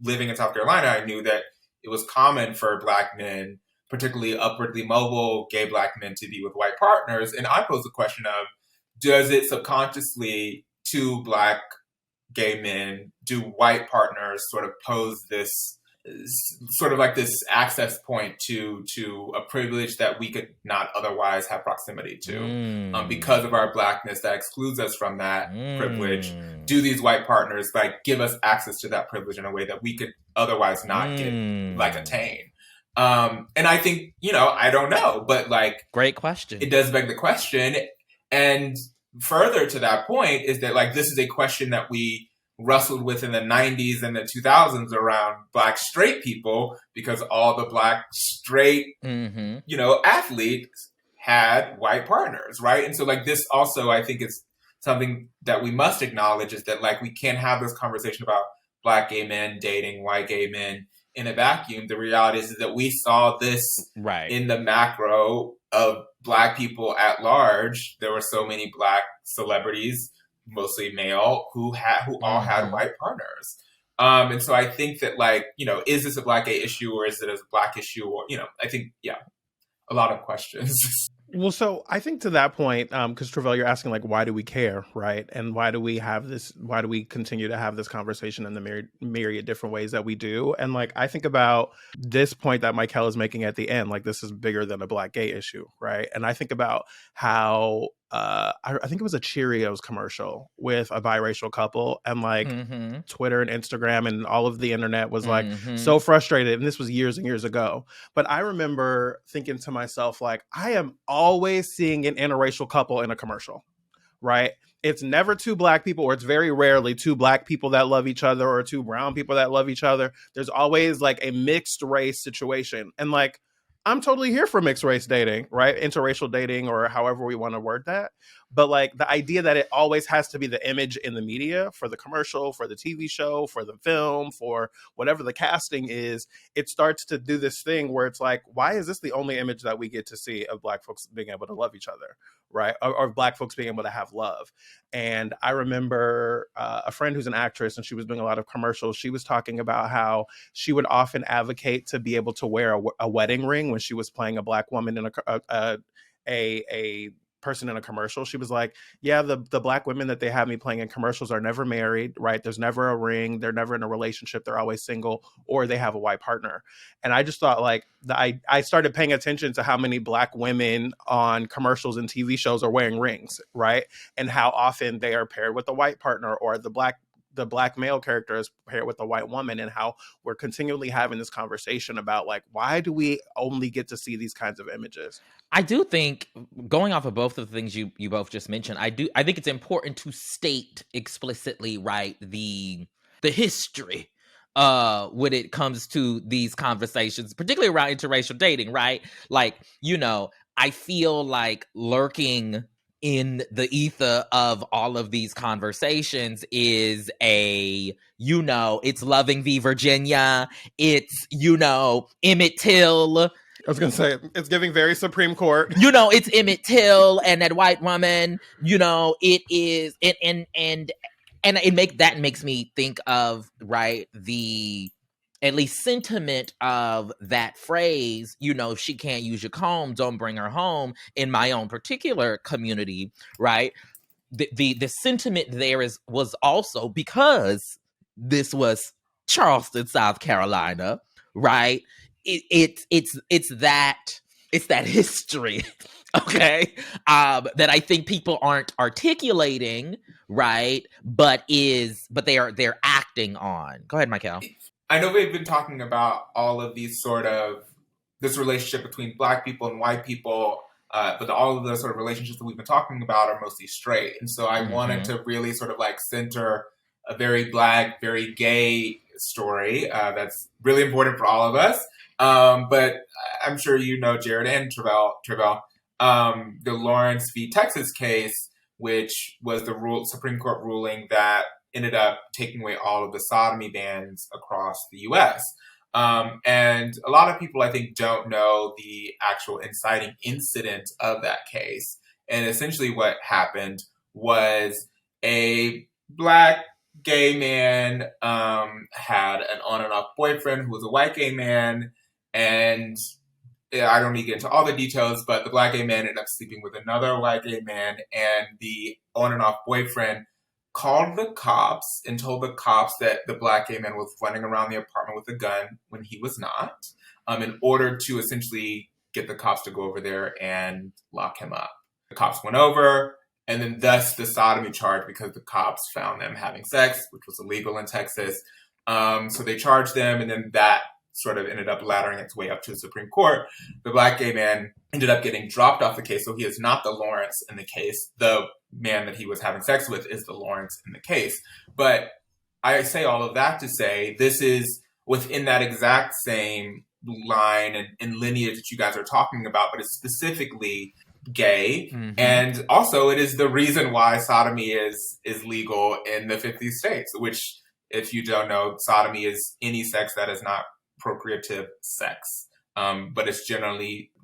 [SPEAKER 3] living in South Carolina, I knew that it was common for black men, particularly upwardly mobile gay black men, to be with white partners. And I posed the question of, does it subconsciously to black gay men, do white partners sort of pose this sort of like this access point to a privilege that we could not otherwise have proximity to because of our blackness that excludes us from that privilege? Do these white partners give us access to that privilege in a way that we could otherwise not get attain? And I think, I don't know, but
[SPEAKER 2] great question.
[SPEAKER 3] It does beg the question. And further to that point is that this is a question that we wrestled with in the 90s and the 2000s around black straight people, because all the black straight, athletes had white partners, right? And so this also, I think, is something that we must acknowledge, is that we can't have this conversation about black gay men dating white gay men in a vacuum. The reality is that we saw this in the macro of black people at large. There were so many black celebrities, mostly male, who all had white partners. And so I think that is this a black gay issue, or is it a black issue? Or, I think, a lot of questions.
[SPEAKER 1] Well, so I think to that point, because Tre'vell, you're asking why do we care, right? And why do we continue to have this conversation in the myriad different ways that we do? And I think about this point that Mikelle is making at the end, this is bigger than a black gay issue, right? And I think about how I think it was a Cheerios commercial with a biracial couple, and Twitter and Instagram and all of the internet was so frustrated. And this was years and years ago. But I remember thinking to myself, I am always seeing an interracial couple in a commercial, right? It's never two black people, or it's very rarely two black people that love each other or two brown people that love each other. There's always a mixed race situation. And I'm totally here for mixed race dating, right? Interracial dating, or however we want to word that. But the idea that it always has to be the image in the media for the commercial, for the TV show, for the film, for whatever the casting is, it starts to do this thing where it's why is this the only image that we get to see of black folks being able to love each other, right? Or black folks being able to have love. And I remember a friend who's an actress, and she was doing a lot of commercials. She was talking about how she would often advocate to be able to wear a wedding ring when she was playing a black woman in a person in a commercial. She was the black women that they have me playing in commercials are never married, right? There's never a ring. They're never in a relationship. They're always single, or they have a white partner. And I just thought I started paying attention to how many black women on commercials and TV shows are wearing rings, right? And how often they are paired with a white partner, or the black male character is paired with a white woman, and how we're continually having this conversation about why do we only get to see these kinds of images?
[SPEAKER 2] I do think, going off of both of the things you both just mentioned, I think it's important to state explicitly, right, the history when it comes to these conversations, particularly around interracial dating, right? I feel lurking in the ether of all of these conversations is it's Loving v. Virginia. It's, Emmett Till.
[SPEAKER 1] I was going to say, it's giving very Supreme Court.
[SPEAKER 2] It's Emmett Till and that white woman, it is, and it makes me think of, right, the, at least sentiment of that phrase, she can't use your comb, don't bring her home, in my own particular community, right? The sentiment there was also because this was Charleston, South Carolina, right? It's that history, okay, that I think people aren't articulating, right? But they're acting on. Go ahead, Mikelle.
[SPEAKER 3] I know we've been talking about all of these this relationship between black people and white people, but all of the sort of relationships that we've been talking about are mostly straight. And so I wanted to really sort of center a very Black, very gay story that's really important for all of us. But I'm sure you know Jared and Tre'vell, the Lawrence v. Texas case, which was the Supreme Court ruling that ended up taking away all of the sodomy bans across the U.S. And a lot of people, I think, don't know the actual inciting incident of that case. And essentially what happened was a Black gay man had an on and off boyfriend who was a white gay man. And I don't need to get into all the details, but the Black gay man ended up sleeping with another white gay man. And the on and off boyfriend called the cops and told the cops that the Black gay man was running around the apartment with a gun when he was not, in order to essentially get the cops to go over there and lock him up. The cops went over, and then thus the sodomy charge, because the cops found them having sex, which was illegal in Texas. So they charged them, and then that sort of ended up laddering its way up to the Supreme Court. The Black gay man ended up getting dropped off the case, so he is not the Lawrence in the case. The man that he was having sex with is the Lawrence in the case. But I say all of that to say this is within that exact same line and lineage that you guys are talking about, but it's specifically gay. Mm-hmm. And also it is the reason why sodomy is legal in the 50 states, which, if you don't know, sodomy is any sex that is not procreative sex. But it's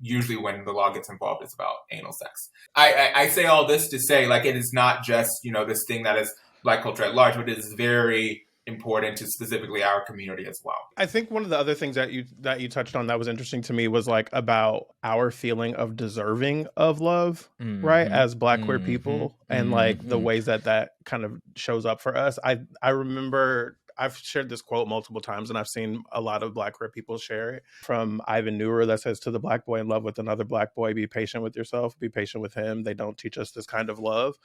[SPEAKER 3] usually when the law gets involved, it's about anal sex. I say all this to say, like, it is not just, this thing that is Black culture at large, but it is very important to specifically our community as well.
[SPEAKER 1] I think one of the other things that you touched on that was interesting to me was like about our feeling of deserving of love, right? As Black queer people, and like the ways that kind of shows up for us. I remember I've shared this quote multiple times, and I've seen a lot of Black queer people share it, from Ivan Neuer, that says, "To the Black boy in love with another Black boy, be patient with yourself, be patient with him. They don't teach us this kind of love."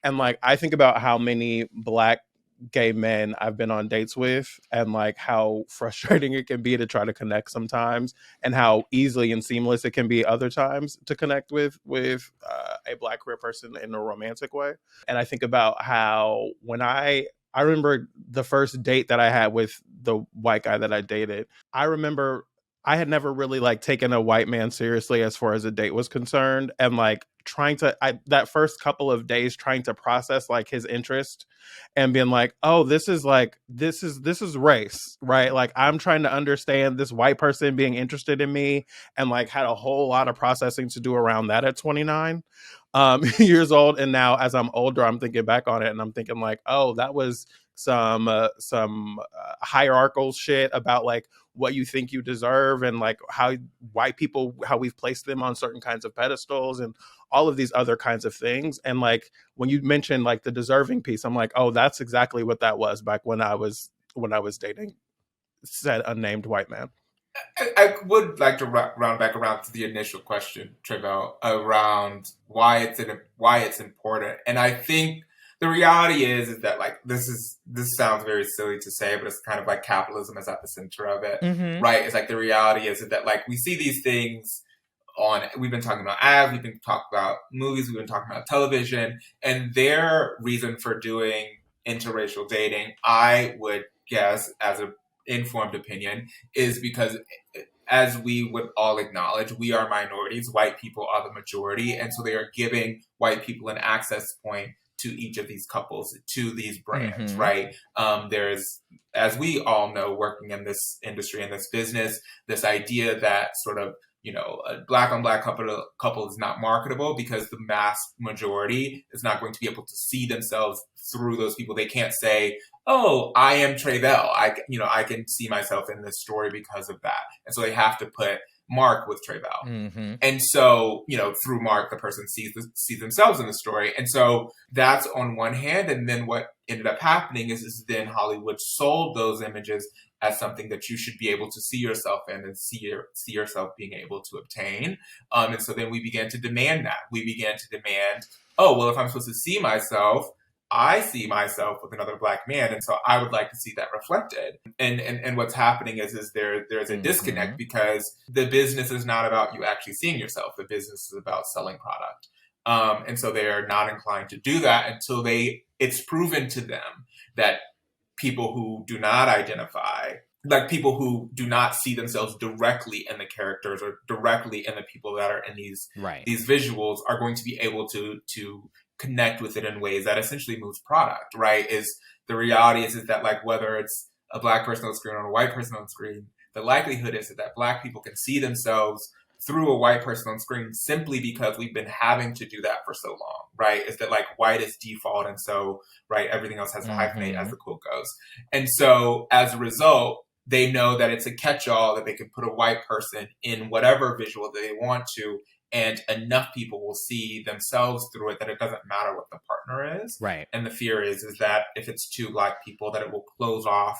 [SPEAKER 1] And like, I think about how many Black gay men I've been on dates with, and like how frustrating it can be to try to connect sometimes, and how easily and seamless it can be other times to connect with a Black queer person in a romantic way. And I think about how when I remember the first date that I had with the white guy that I dated. I remember I had never really like taken a white man seriously as far as a date was concerned. And like that first couple of days trying to process like his interest and being like, oh, this is race, right? Like, I'm trying to understand this white person being interested in me, and like had a whole lot of processing to do around that at 29 years old. And now as I'm older, I'm thinking back on it and I'm thinking like, oh, that was some hierarchical shit about like what you think you deserve, and like how white people, how we've placed them on certain kinds of pedestals, and all of these other kinds of things. And like when you mentioned like the deserving piece, I'm like, oh, that's exactly what that was back when I was dating said unnamed white man.
[SPEAKER 3] I would like to round back around to the initial question, Tre'vell, around why it's important. And I think the reality is that like this sounds very silly to say, but it's kind of like capitalism is at the center of it, right? It's like the reality is that like we see these things we've been talking about ads, we've been talking about movies, we've been talking about television, and their reason for doing interracial dating, I would guess, as an informed opinion, is because, as we would all acknowledge, we are minorities, white people are the majority, and so they are giving white people an access point to each of these couples, to these brands, right? There's, as we all know, working in this industry, in this business, this idea that sort of, a Black on Black couple is not marketable because the mass majority is not going to be able to see themselves through those people. They can't say, oh, I am Tre'vell. I can see myself in this story because of that. And so they have to put Mark with Tre'vell. And so, through Mark, the person sees themselves in the story. And so that's on one hand. And then what ended up happening is then Hollywood sold those images as something that you should be able to see yourself in and see yourself being able to obtain. And so then we began to demand that. We began to demand, oh, well, if I'm supposed to see myself, I see myself with another Black man, and so I would like to see that reflected. And what's happening is there's a disconnect, because the business is not about you actually seeing yourself. The business is about selling product. And so they are not inclined to do that until it's proven to them that people who do not identify, like people who do not see themselves directly in the characters or directly in the people that are in these visuals are going to be able to connect with it in ways that essentially moves product, right? Is the reality is that like whether it's a Black person on the screen or a white person on the screen, the likelihood is that Black people can see themselves through a white person on screen simply because we've been having to do that for so long, right? Is that like white is default, and so right, everything else has to hyphenate as the quote goes. And so as a result, they know that it's a catch-all, that they can put a white person in whatever visual that they want to, and enough people will see themselves through it that it doesn't matter what the partner is.
[SPEAKER 2] Right.
[SPEAKER 3] And the fear is that if it's two Black people, that it will close off,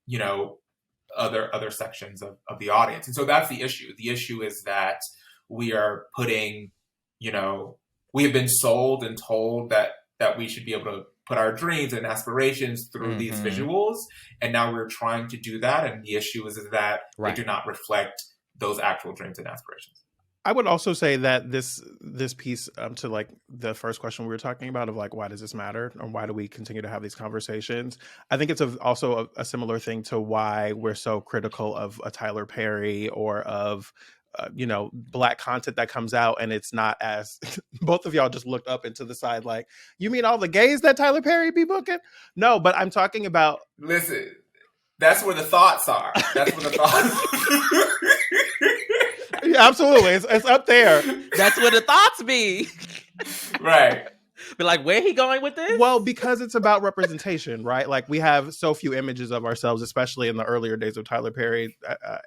[SPEAKER 3] you know, other sections of the audience. And so that's the issue. The issue is that we are putting, you know, we have been sold and told that we should be able to put our dreams and aspirations through these visuals. And now we're trying to do that. And the issue is that they do not reflect those actual dreams and aspirations.
[SPEAKER 1] I would also say that this piece to like the first question we were talking about of like, why does this matter? Or why do we continue to have these conversations? I think it's also a similar thing to why we're so critical of a Tyler Perry or of, you know, Black content that comes out and it's not as both of y'all just looked up into the side like, you mean all the gays that Tyler Perry be booking? No, but I'm talking about.
[SPEAKER 3] Listen, that's where the thoughts are. That's where the thoughts.
[SPEAKER 1] Yeah, absolutely. It's up there.
[SPEAKER 2] That's where the thoughts be.
[SPEAKER 3] Right.
[SPEAKER 2] But like, where he going with this?
[SPEAKER 1] Well, because it's about representation, right? Like we have so few images of ourselves, especially in the earlier days of Tyler Perry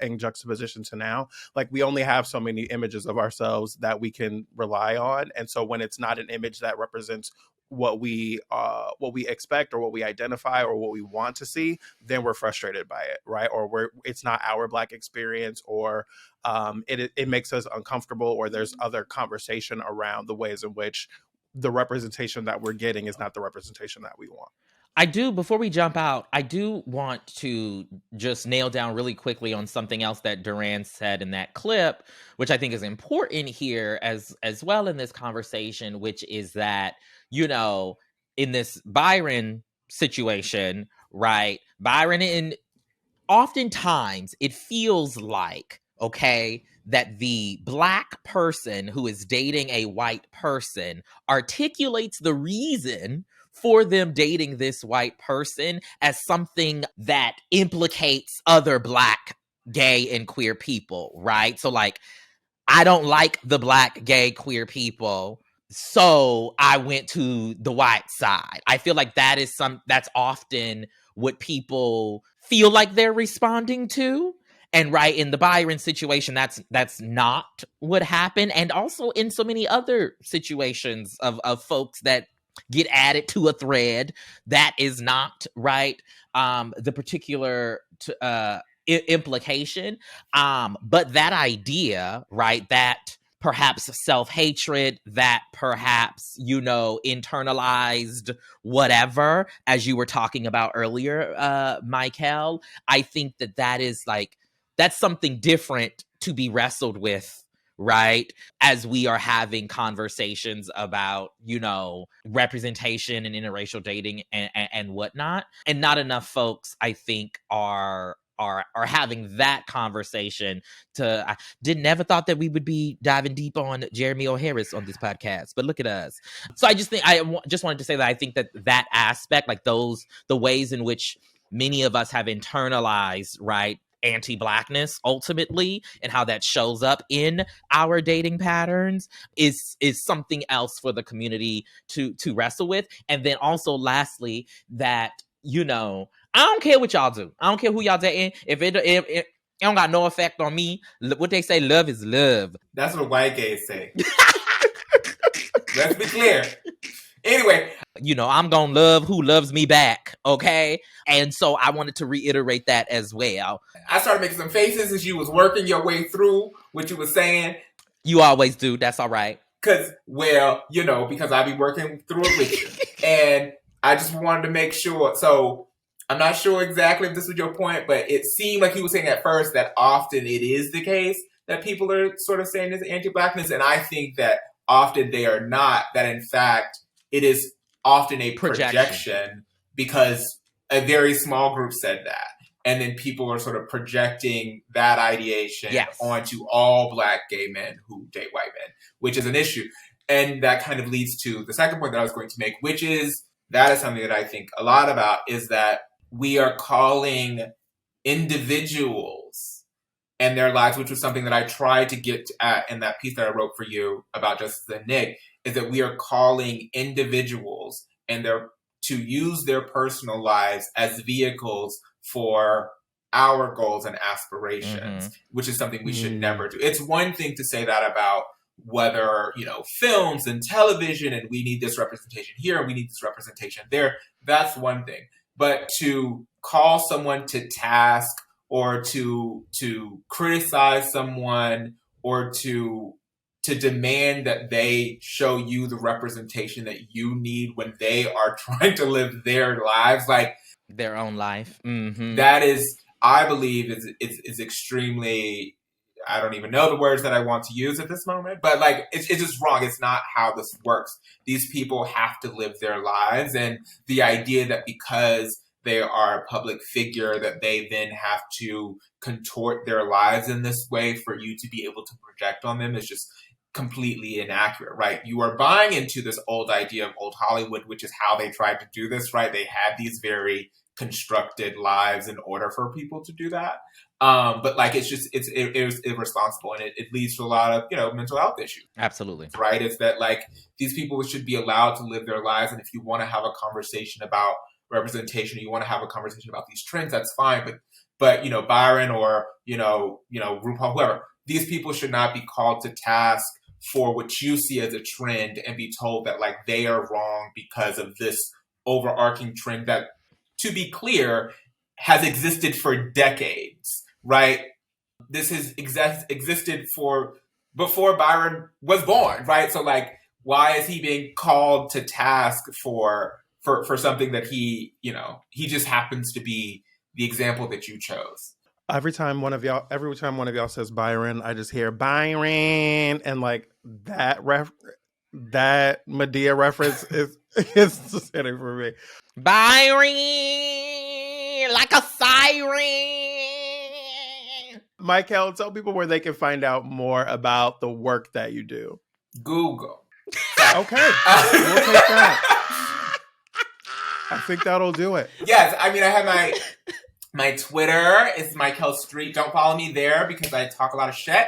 [SPEAKER 1] in juxtaposition to now. Like we only have so many images of ourselves that we can rely on. And so when it's not an image that represents what we expect or what we identify or what we want to see, then we're frustrated by it, right? Or it's not our Black experience, or it makes us uncomfortable, or there's other conversation around the ways in which the representation that we're getting is not the representation that we want.
[SPEAKER 2] Before we jump out, I do want to just nail down really quickly on something else that Duran said in that clip, which I think is important here as well in this conversation, which is that, you know, in this Byron situation, right? Byron, and oftentimes it feels like, okay, that the Black person who is dating a white person articulates the reason for them dating this white person as something that implicates other Black, gay, and queer people, right? So like, I don't like the Black, gay, queer people, so I went to the white side. I feel like that's often what people feel like they're responding to. And right, in the Byron situation, that's not what happened. And also in so many other situations of folks that get added to a thread, that is not right. The particular implication, but that idea, right, that perhaps self-hatred, that perhaps, you know, internalized whatever, as you were talking about earlier, Mikelle, I think that is like, that's something different to be wrestled with, right? As we are having conversations about, you know, representation and interracial dating and whatnot. And not enough folks, I think, are having that conversation. I never thought that we would be diving deep on Jeremy O'Harris on this podcast, but look at us. So I just think just wanted to say that I think that aspect, like the ways in which many of us have internalized, right, anti-Blackness ultimately, and how that shows up in our dating patterns is something else for the community to wrestle with. And then also lastly, that, you know, I don't care what y'all do. I don't care who y'all dating. If it don't got no effect on me, what they say, love is love.
[SPEAKER 3] That's what white gays say. Let's be clear. Anyway,
[SPEAKER 2] you know, I'm gonna love who loves me back, okay? And so I wanted to reiterate that as well.
[SPEAKER 3] I started making some faces as you was working your way through what you were saying.
[SPEAKER 2] You always do. That's all right.
[SPEAKER 3] Because I be working through it with you. And I just wanted to make sure. So I'm not sure exactly if this was your point, but it seemed like you were saying at first that often it is the case that people are sort of saying this anti-Blackness. And I think that often they are not, that in fact, it is often a projection because a very small group said that. And then people are sort of projecting that ideation onto all Black gay men who date white men, which is an issue. And that kind of leads to the second point that I was going to make, which is, that is something that I think a lot about, is that we are calling individuals and their lives, which was something that I tried to get at in that piece that I wrote for you about Justice and Nick, is that we are calling individuals and to use their personal lives as vehicles for our goals and aspirations, which is something we should never do. It's one thing to say that about whether, films and television, and we need this representation here, and we need this representation there. That's one thing. But to call someone to task, or to criticize someone, or to demand that they show you the representation that you need when they are trying to live their lives, like
[SPEAKER 2] their own life.
[SPEAKER 3] That is, I believe, is extremely, I don't even know the words that I want to use at this moment, but like, it's just wrong. It's not how this works. These people have to live their lives. And the idea that because they are a public figure, that they then have to contort their lives in this way for you to be able to project on them is just completely inaccurate, right? You are buying into this old idea of old Hollywood, which is how they tried to do this, right? They had these very constructed lives in order for people to do that. But like, it was irresponsible, and it leads to a lot of, mental health issues.
[SPEAKER 2] Absolutely.
[SPEAKER 3] Right. It's that like, these people should be allowed to live their lives. And if you want to have a conversation about representation, you want to have a conversation about these trends, that's fine. But Byron or, RuPaul, whoever, these people should not be called to task for what you see as a trend and be told that like they are wrong because of this overarching trend that, to be clear, has existed for decades, right? This has existed for before Byron was born, right? So like, why is he being called to task for something that he just happens to be the example that you chose?
[SPEAKER 1] Every time one of y'all says Byron, I just hear Byron, and like that Medea reference is just hitting for me.
[SPEAKER 2] Byron, like a siren.
[SPEAKER 1] Mikelle, tell people where they can find out more about the work that you do.
[SPEAKER 3] Google.
[SPEAKER 1] Okay, we'll take that. I think that'll do it.
[SPEAKER 3] Yes, I mean, I have my Twitter is Mikelle Street. Don't follow me there because I talk a lot of shit.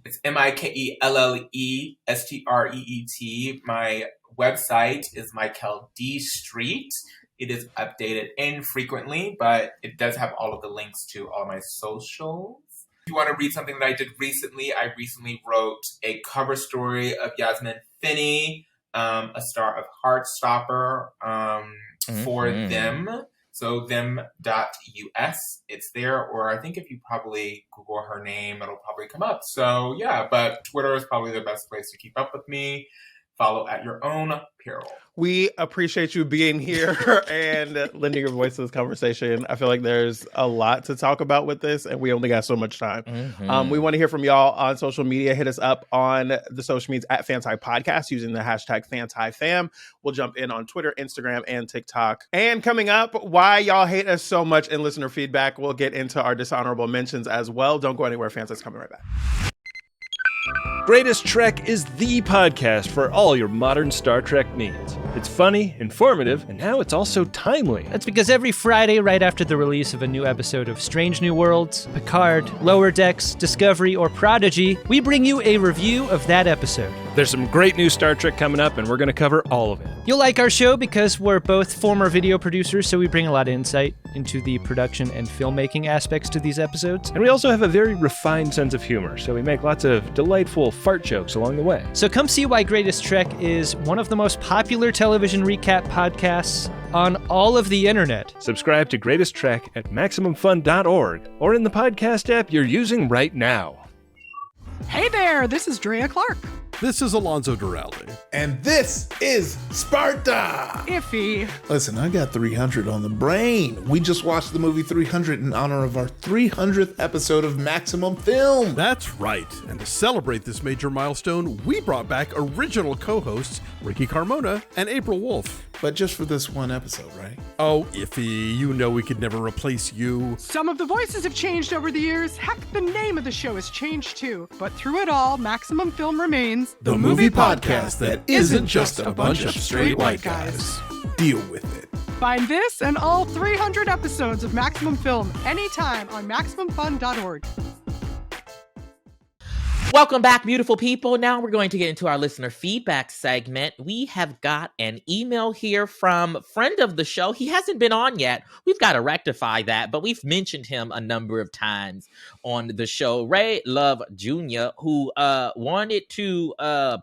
[SPEAKER 3] It's MIKELLESTREET. My website is Mikelle D Street. It is updated infrequently, but it does have all of the links to all my socials. If you want to read something that I did recently, I recently wrote a cover story of Yasmin Finney, a star of Heartstopper, for them. So them.us, it's there. Or I think if you probably Google her name, it'll probably come up. So yeah, but Twitter is probably the best place to keep up with me. Follow at your own peril. We appreciate you being here and lending your voice to this conversation. I feel like there's a lot to talk about with this, and we only got so much time. We want to hear from y'all on social media. Hit us up on the social medias at FANTI Podcast using the hashtag FantiFam. We'll jump in on Twitter, Instagram, and TikTok. And coming up, why y'all hate us so much in listener feedback. We'll get into our dishonorable mentions as well. Don't go anywhere. Fanti's coming right back.
[SPEAKER 5] Greatest Trek is the podcast for all your modern Star Trek needs. It's funny, informative, and now it's also timely.
[SPEAKER 6] That's because every Friday, right after the release of a new episode of Strange New Worlds, Picard, Lower Decks, Discovery, or Prodigy, we bring you a review of that episode.
[SPEAKER 5] There's some great new Star Trek coming up, and we're going to cover all of it.
[SPEAKER 6] You'll like our show because we're both former video producers, so we bring a lot of insight into the production and filmmaking aspects to these episodes.
[SPEAKER 5] And we also have a very refined sense of humor, so we make lots of delightful fart jokes along the way.
[SPEAKER 6] So come see why Greatest Trek is one of the most popular television recap podcasts on all of the internet.
[SPEAKER 5] Subscribe to Greatest Trek at MaximumFun.org or in the podcast app you're using right now.
[SPEAKER 7] Hey there, this is Drea Clark.
[SPEAKER 8] This is Alonzo Duralde.
[SPEAKER 9] And this is Sparta.
[SPEAKER 7] Iffy.
[SPEAKER 9] Listen, I got 300 on the brain. We just watched the movie 300 in honor of our 300th episode of Maximum Film.
[SPEAKER 8] That's right. And to celebrate this major milestone, we brought back original co-hosts Ricky Carmona and April Wolf.
[SPEAKER 9] but just for this one episode, right?
[SPEAKER 8] Oh, Iffy, you know we could never replace you.
[SPEAKER 7] Some of the voices have changed over the years. Heck, the name of the show has changed too. But through it all, Maximum Film remains
[SPEAKER 8] The movie podcast that isn't just a bunch of straight white guys.
[SPEAKER 9] Deal with it.
[SPEAKER 7] Find this and all 300 episodes of Maximum Film anytime on MaximumFun.org.
[SPEAKER 2] Welcome back, beautiful people. Now we're going to get into our listener feedback segment. We have got an email here from a friend of the show. He hasn't been on yet. We've got to rectify that, but we've mentioned him a number of times on the show. Ray Love Jr., who wanted to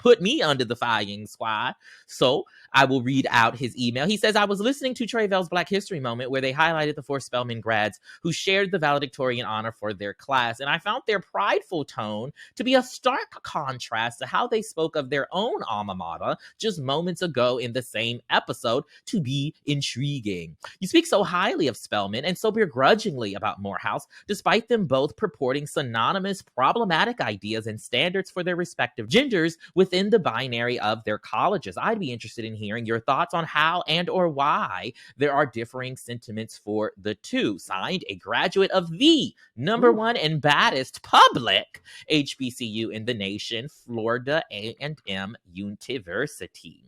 [SPEAKER 2] put me under the firing squad. So I will read out his email. He says, I was listening to Tre'vell's Black History Moment where they highlighted the 4 Spelman grads who shared the valedictorian honor for their class, and I found their prideful tone to be a stark contrast to how they spoke of their own alma mater just moments ago in the same episode to be intriguing. You speak so highly of Spelman and so begrudgingly about Morehouse, despite them both purporting synonymous problematic ideas and standards for their respective genders within the binary of their colleges. I'd be interested in hearing your thoughts on how and or why there are differing sentiments for the two. Signed, a graduate of the #1 and baddest public HBCU in the nation, Florida A&M University.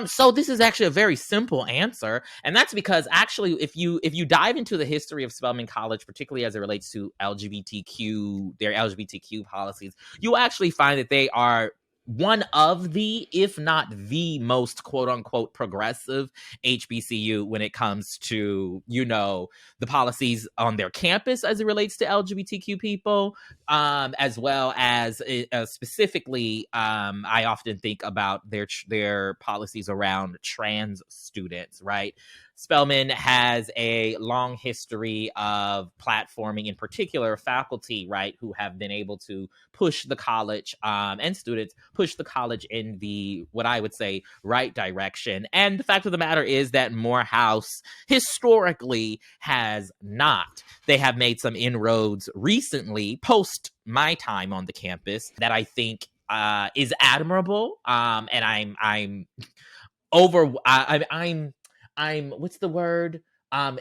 [SPEAKER 2] So this is actually a very simple answer, and that's because actually if you dive into the history of Spelman College, particularly as it relates to their LGBTQ policies, you'll actually find that they are one of the, if not the most quote unquote progressive HBCU when it comes to, the policies on their campus as it relates to LGBTQ people, as well as specifically, I often think about their policies around trans students, right? Spelman has a long history of platforming, in particular faculty, right, who have been able to push the college and students push the college in the, what I would say, right direction. And the fact of the matter is that Morehouse historically has not. They have made some inroads recently, post my time on the campus, that I think is admirable. And I'm what's the word?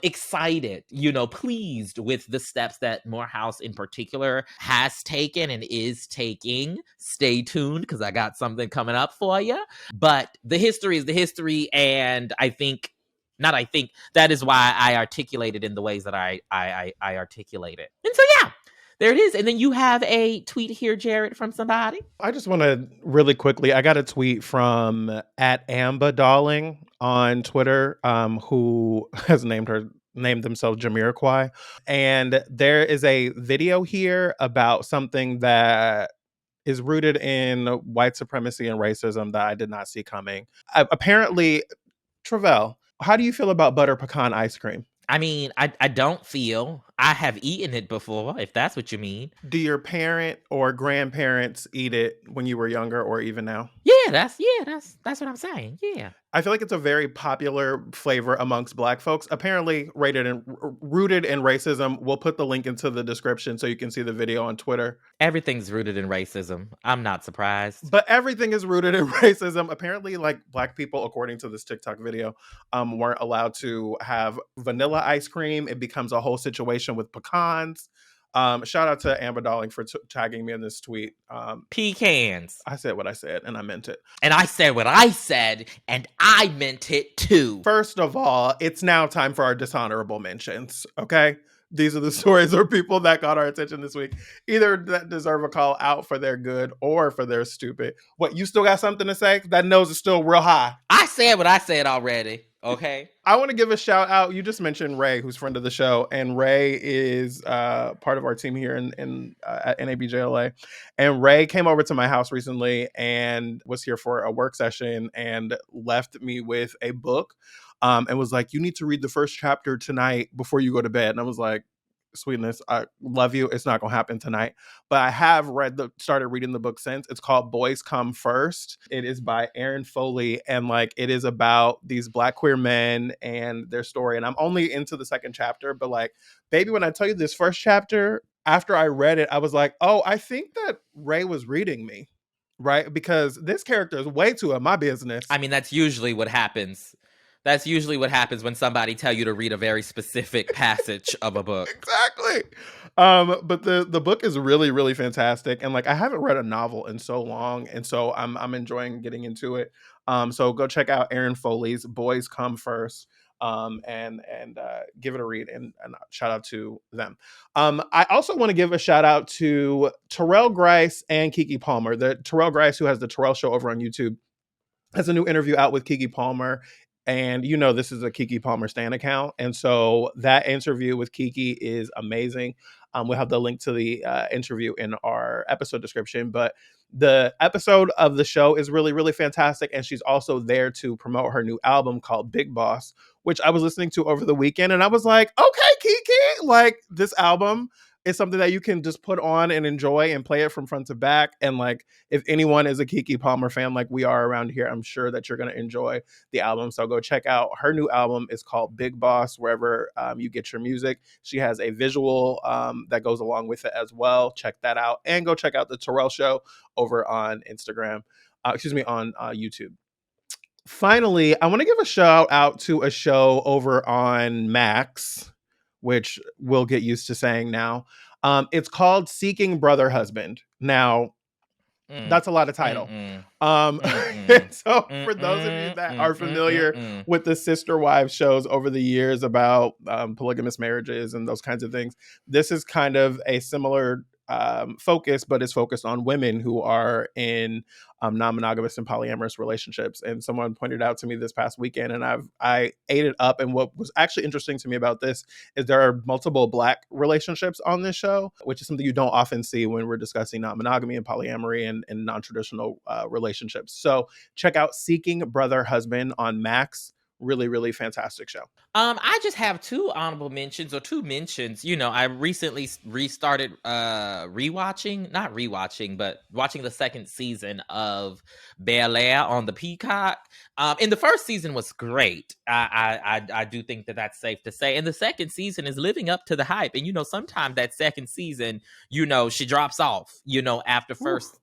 [SPEAKER 2] Excited, pleased with the steps that Morehouse in particular has taken and is taking. Stay tuned because I got something coming up for you. But the history is the history, and that is why I articulate it in the ways that I articulate it. And so, yeah. There it is. And then you have a tweet here, Jared, from somebody.
[SPEAKER 1] I just want to really quickly, I got a tweet from @AmbaDarling on Twitter, who has named themselves Jamiroquai. And there is a video here about something that is rooted in white supremacy and racism that I did not see coming. Apparently, Tre'vell, how do you feel about butter pecan ice cream?
[SPEAKER 2] I mean, I don't feel. I have eaten it before, if that's what you mean.
[SPEAKER 1] Do your parent or grandparents eat it when you were younger or even now?
[SPEAKER 2] Yeah, that's what I'm saying. Yeah.
[SPEAKER 1] I feel like it's a very popular flavor amongst Black folks. Apparently rooted in racism. We'll put the link into the description so you can see the video on Twitter.
[SPEAKER 2] Everything's rooted in racism. I'm not surprised.
[SPEAKER 1] But everything is rooted in racism. Apparently, like, Black people, according to this TikTok video, weren't allowed to have vanilla ice cream. It becomes a whole situation with pecans. Shout out to Amber Darling for tagging me in this tweet.
[SPEAKER 2] Pecans.
[SPEAKER 1] I said what I said, and I meant it.
[SPEAKER 2] And I said what I said, and I meant it too.
[SPEAKER 1] First of all, it's now time for our dishonorable mentions, okay? These are the stories or people that got our attention this week, either that deserve a call out for their good or for their stupid. What, you still got something to say? That nose is still real high.
[SPEAKER 2] I said what I said already. Okay.
[SPEAKER 1] I want to give a shout out. You just mentioned Ray, who's friend of the show, and Ray is part of our team here at NABJ LA. And Ray came over to my house recently and was here for a work session and left me with a book and was like, you need to read the first chapter tonight before you go to bed. And I was like, sweetness, I love you. It's not gonna happen tonight. But I have started reading the book since. It's called Boys Come First. It is by Aaron Foley, and it is about these Black queer men and their story. And I'm only into the second chapter, but baby, when I tell you this first chapter, after I read it, I was like, oh, I think that Ray was reading me, right? Because this character is way too in my business.
[SPEAKER 2] I mean, that's usually what happens. That's usually what happens when somebody tell you to read a very specific passage of a book.
[SPEAKER 1] Exactly. But the book is really, really fantastic. And like I haven't read a novel in so long. And so I'm enjoying getting into it. So go check out Aaron Foley's Boys Come First. And give it a read and shout out to them. I also want to give a shout out to Terrell Grice and Keke Palmer. The Terrell Grice, who has the Terrell Show over on YouTube, has a new interview out with Keke Palmer. And you know, this is a Keke Palmer Stan account. And so that interview with Keke is amazing. We'll have the link to the interview in our episode description. But the episode of the show is really, really fantastic. And she's also there to promote her new album called Big Boss, which I was listening to over the weekend. And I was like, okay, Keke, like this album is something that you can just put on and enjoy and play it from front to back. And like, if anyone is a Keke Palmer fan like we are around here, I'm sure that you're going to enjoy the album. So go check out her new album. It's called Big Boss, wherever you get your music. She has a visual that goes along with it as well. Check that out. And go check out the Terrell Show over on Instagram, on YouTube. Finally, I want to give a shout out to a show over on Max, which we'll get used to saying now. It's called Seeking Brother Husband. Now, that's a lot of title. So for those of you that are familiar with the Sister Wives shows over the years about polygamous marriages and those kinds of things, this is kind of a similar focus, but it's focused on women who are in non-monogamous and polyamorous relationships. And someone pointed out to me this past weekend, and I ate it up. And what was actually interesting to me about this is there are multiple Black relationships on this show, which is something you don't often see when we're discussing non-monogamy and polyamory and non-traditional relationships. So check out Seeking Brother Husband on Max. Really, really fantastic show.
[SPEAKER 2] I just have two honorable mentions or two mentions. You know, I recently restarted not rewatching, but watching the second season of Bel-Air on the Peacock. And the first season was great. I do think that that's safe to say. And the second season is living up to the hype. And, you know, sometimes that second season, you know, she drops off, you know, after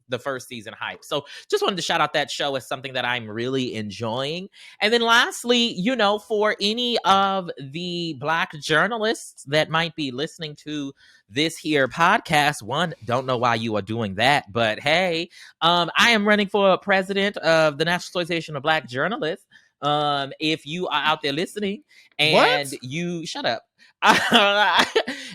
[SPEAKER 2] the first season hype. So just wanted to shout out that show as something that I'm really enjoying. And then lastly, you know, for any of the Black journalists that might be listening to this here podcast, one, don't know why you are doing that, but hey, I am running for president of the National Association of Black Journalists. If you are out there listening and you shut up.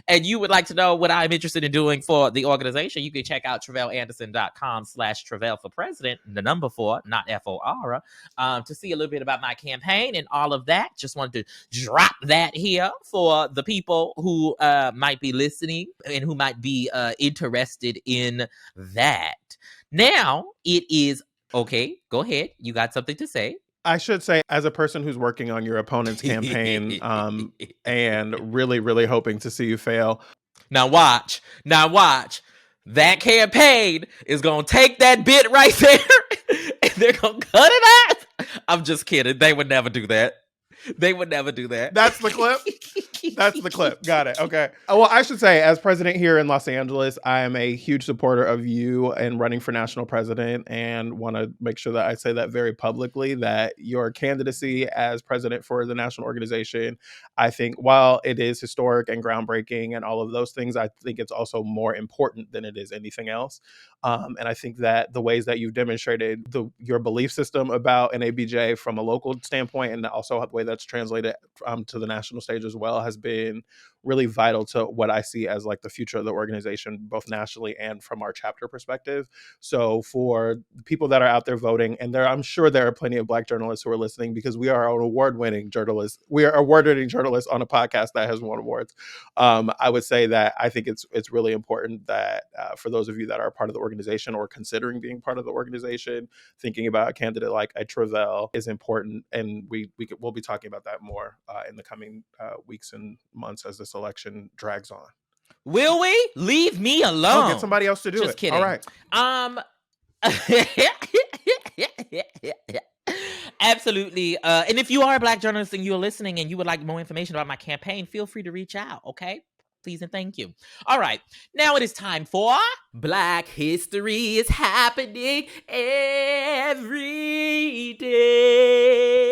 [SPEAKER 2] And you would like to know what I'm interested in doing for the organization, you can check out Tre'vellAnderson.com/Tre'vell for president, the number 4, not FOR, to see a little bit about my campaign and all of that. Just wanted to drop that here for the people who might be listening and who might be interested in that. Now it is okay. Go ahead. You got something to say?
[SPEAKER 1] I should say, as a person who's working on your opponent's campaign and really, really hoping to see you fail.
[SPEAKER 2] Now watch. That campaign is going to take that bit right there and they're going to cut it out. I'm just kidding. They would never do that. That's
[SPEAKER 1] the clip? That's the clip. Got it. Okay. Well, I should say, as president here in Los Angeles, I am a huge supporter of you and running for national president, and want to make sure that I say that very publicly, that your candidacy as president for the national organization, I think, while it is historic and groundbreaking and all of those things, I think it's also more important than it is anything else. And I think that the ways that you've demonstrated your belief system about NABJ from a local standpoint, and also the way that's translated to the national stage as well, has been really vital to what I see as like the future of the organization, both nationally and from our chapter perspective. So for people that are out there voting, and I'm sure there are plenty of Black journalists who are listening, because we are an award-winning journalist. We are award-winning journalists on a podcast that has won awards. I would say that I think it's really important that for those of you that are part of the organization or considering being part of the organization, thinking about a candidate like a Tre'vell is important. And we'll be talking about that more in the coming weeks and months as this election drags on.
[SPEAKER 2] Will we? Leave me alone.
[SPEAKER 1] I'll get somebody else to do it.
[SPEAKER 2] Just kidding.
[SPEAKER 1] All right.
[SPEAKER 2] Absolutely. And if you are a Black journalist and you're listening and you would like more information about my campaign, feel free to reach out. Okay. Please and thank you. All right. Now it is time for Black History is Happening Every Day.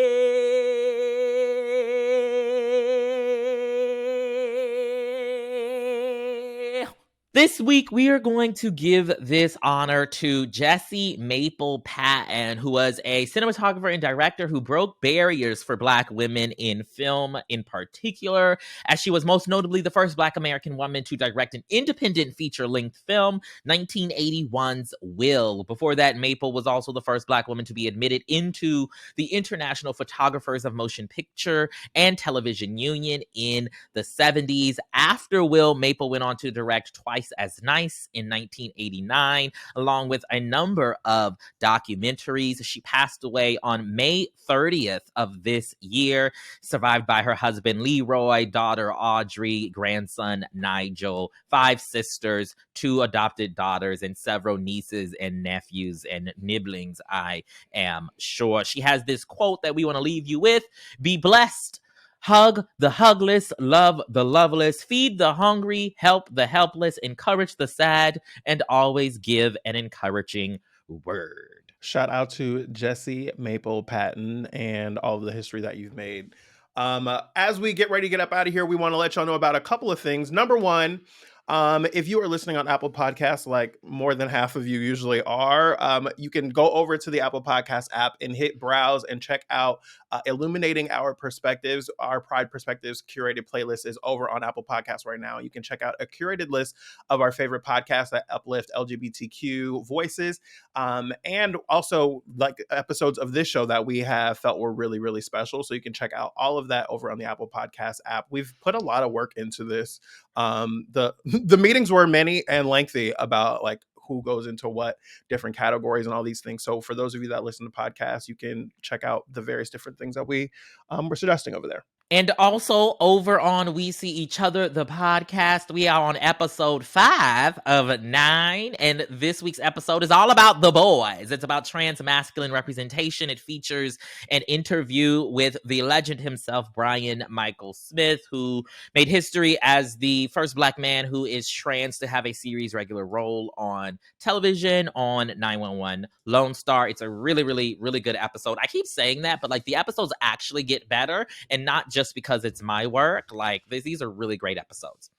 [SPEAKER 2] This week, we are going to give this honor to Jessie Maple Patton, who was a cinematographer and director who broke barriers for Black women in film in particular, as she was most notably the first Black American woman to direct an independent feature-length film, 1981's Will. Before that, Maple was also the first Black woman to be admitted into the International Photographers of Motion Picture and Television Union in the 70s. After Will, Maple went on to direct Twice as Nice in 1989, along with a number of documentaries. She passed away on May 30th of this year, survived by her husband Leroy, daughter Audrey, grandson Nigel, 5 sisters, 2 adopted daughters, and several nieces and nephews and nibblings, I am sure. She has this quote that we want to leave you with: "Be blessed. Hug the hugless, love the loveless, feed the hungry, help the helpless, encourage the sad, and always give an encouraging word."
[SPEAKER 1] Shout out to Jessie Maple Patton and all of the history that you've made. As we get ready to get up out of here, we want to let y'all know about a couple of things. Number one, if you are listening on Apple Podcasts, like more than half of you usually are, you can go over to the Apple Podcast app and hit browse and check out Illuminating Our Perspectives. Our Pride Perspectives curated playlist is over on Apple Podcasts right now. You can check out a curated list of our favorite podcasts that uplift LGBTQ voices, and also like episodes of this show that we have felt were really, really special. So you can check out all of that over on the Apple Podcast app. We've put a lot of work into this. The meetings were many and lengthy about like who goes into what different categories and all these things. So for those of you that listen to podcasts, you can check out the various different things that we were suggesting over there.
[SPEAKER 2] And also over on We See Each Other, the podcast, we are on episode 5 of 9. And this week's episode is all about the boys. It's about trans masculine representation. It features an interview with the legend himself, Brian Michael Smith, who made history as the first Black man who is trans to have a series regular role on television on 911 Lone Star. It's a really, really, really good episode. I keep saying that, but like the episodes actually get better, and not just because it's my work. Like these are really great episodes.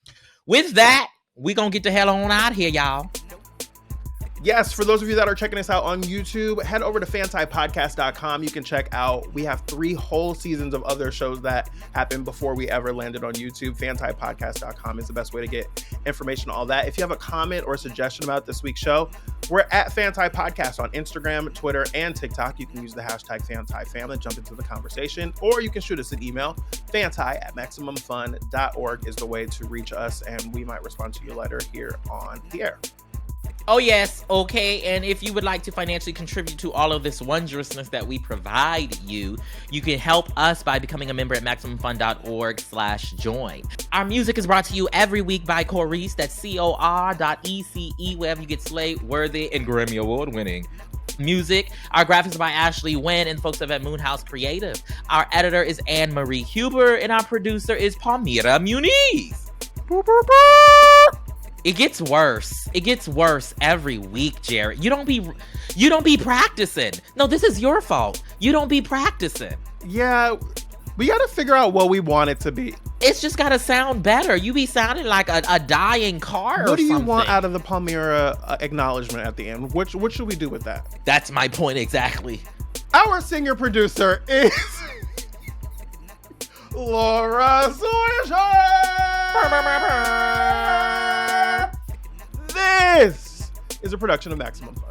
[SPEAKER 2] With that, we gonna get the hell on out here, y'all.
[SPEAKER 1] Yes, for those of you that are checking us out on YouTube, head over to fantipodcast.com. You can check out, we have 3 whole seasons of other shows that happened before we ever landed on YouTube. Fantipodcast.com is the best way to get information on all that. If you have a comment or a suggestion about this week's show, we're at Fanti Podcast on Instagram, Twitter, and TikTok. You can use the hashtag FantiFamily, jump into the conversation, or you can shoot us an email. fanti@maximumfun.org is the way to reach us, and we might respond to your letter here on the air.
[SPEAKER 2] Oh, yes. Okay. And if you would like to financially contribute to all of this wondrousness that we provide you, you can help us by becoming a member at MaximumFun.org/join. Our music is brought to you every week by Corece. That's COR.ECE, wherever you get Slay Worthy and Grammy Award winning music. Our graphics are by Ashley Nguyen and folks over at Moonhouse Creative. Our editor is Anne Marie Huber, and our producer is Palmira Muniz. It gets worse. It gets worse every week, Jared. You don't be practicing. No, this is your fault. You don't be practicing.
[SPEAKER 1] Yeah, we got to figure out what we want it to be.
[SPEAKER 2] It's just got to sound better. You be sounding like a dying car or something.
[SPEAKER 1] What do you want out of the Palmyra acknowledgement at the end? What should we do with that?
[SPEAKER 2] That's my point exactly. Our
[SPEAKER 1] singer-producer is Laura Swisher. This is a production of Maximum Fun.